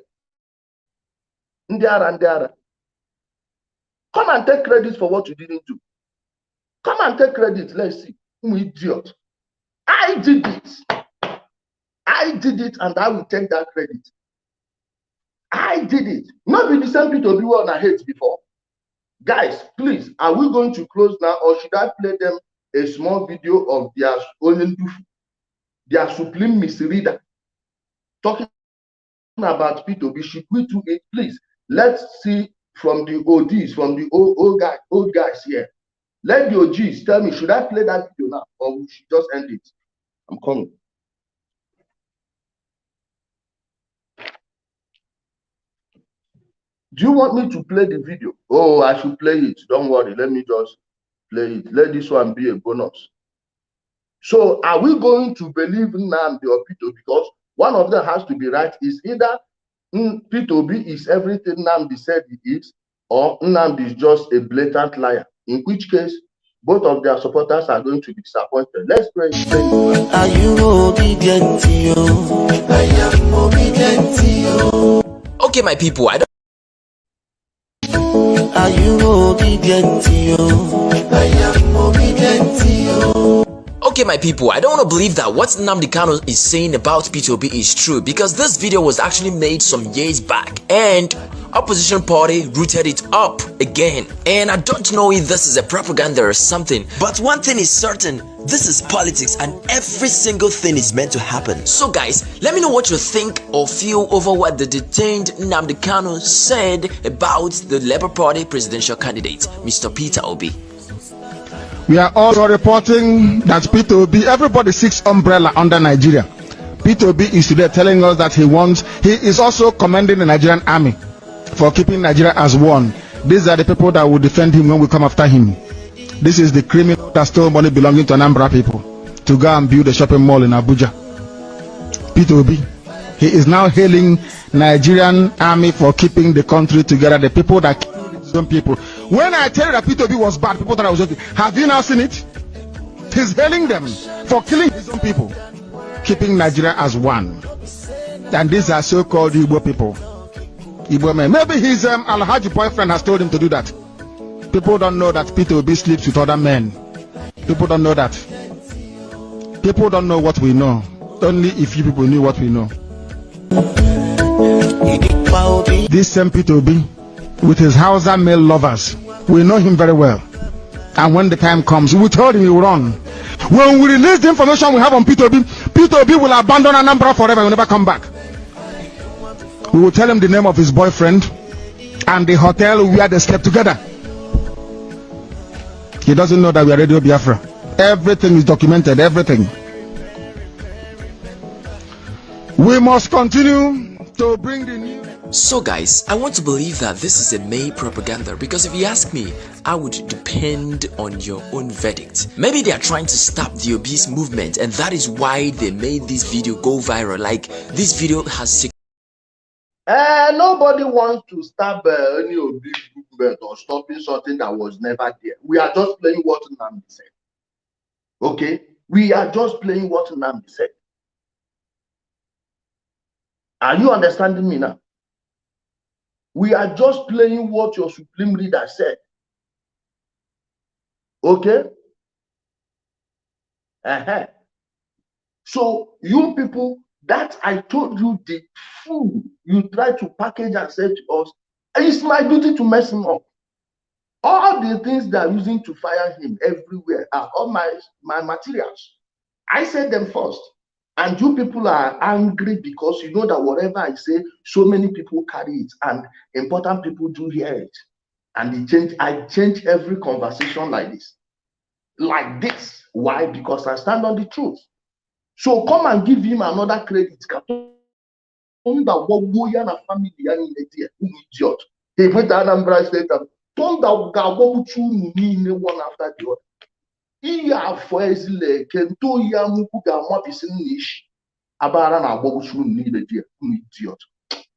Ndiara. Come and take credit for what you didn't do. Come and take credit. Let's see. You idiot. I did it, and I will take that credit. I did it. Not be the same P2B one I hate before. Guys, please, are we going to close now, or should I play them a small video of their supreme misreader talking about P2B? Should we do it? Please, let's see from the ODs, from the old guys here. Let the OGs tell me, should I play that video now, or we should just end it? I'm coming. Do you want me to play the video? Oh, I should play it. Don't worry. Let me just play it. Let this one be a bonus. So are we going to believe Nnamdi or P2B? Because one of them has to be right. Is either P2B is everything Nnamdi said he is, or Nnamdi is just a blatant liar. In which case, both of their supporters are going to be disappointed. Let's pray. Are you obedient to you? I am obedient to you. Okay, my people, I don't. Are you obedient to you? I am obedient to you. Okay, my people, I don't want to believe that what Nnamdi Kanu is saying about P2B is true, because this video was actually made some years back and opposition party rooted it up again. And I don't know if this is a propaganda or something, but one thing is certain, this is politics and every single thing is meant to happen. So guys, let me know what you think or feel over what the detained Nnamdi Kanu said about the Labour Party presidential candidate, Mr. Peter Obi. We are also reporting that P2B, everybody seeks umbrella under Nigeria. P2B is today telling us that he is also commending the Nigerian army for keeping Nigeria as one. These are the people that will defend him when we come after him. This is the criminal that stole money belonging to Anambra people to go and build a shopping mall in Abuja. P2B. He is now hailing Nigerian army for keeping the country together. The people that killed his own people. When I tell you that P2B was bad, people thought I was joking. Have you now seen it? He's hailing them for killing his own people, keeping Nigeria as one. And these are so-called Igbo people. Igbo men. Maybe his Alhaji boyfriend has told him to do that. People don't know that P2B sleeps with other men. People don't know that. People don't know what we know. Only if you people knew what we know. This same P2B, with his Hausa male lovers, we know him very well. And when the time comes, we told him he will run. When we release the information we have on P2B, P2B will abandon Anambra forever and will never come back. We will tell him the name of his boyfriend and the hotel where they slept together. He doesn't know that we are Radio Biafra. Everything is documented, everything. We must continue to bring the new. So guys, I want to believe that this is a made propaganda, because if you ask me, I would depend on your own verdict. Maybe they are trying to stop the obese movement, and that is why they made this video go viral. Like, this video has nobody wants to stop any obese movement or stopping something that was never there. We are just playing what Nnamdi said. Okay? We are just playing what Nnamdi said. Are you understanding me now? We are just playing what your supreme leader said. Okay? So you people, that I told you, the food you try to package and say to us, it's my duty to mess him up. All the things they are using to fire him everywhere are all my materials. I said them first. And you people are angry because you know that whatever I say, so many people carry it and important people do hear it. And I change every conversation like this. Like this. Why? Because I stand on the truth. So come and give him another credit. Idiot. He went to Anambra State and told that one after the other.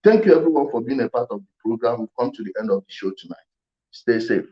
Thank you everyone for being a part of the program. We've come to the end of the show tonight. Stay safe.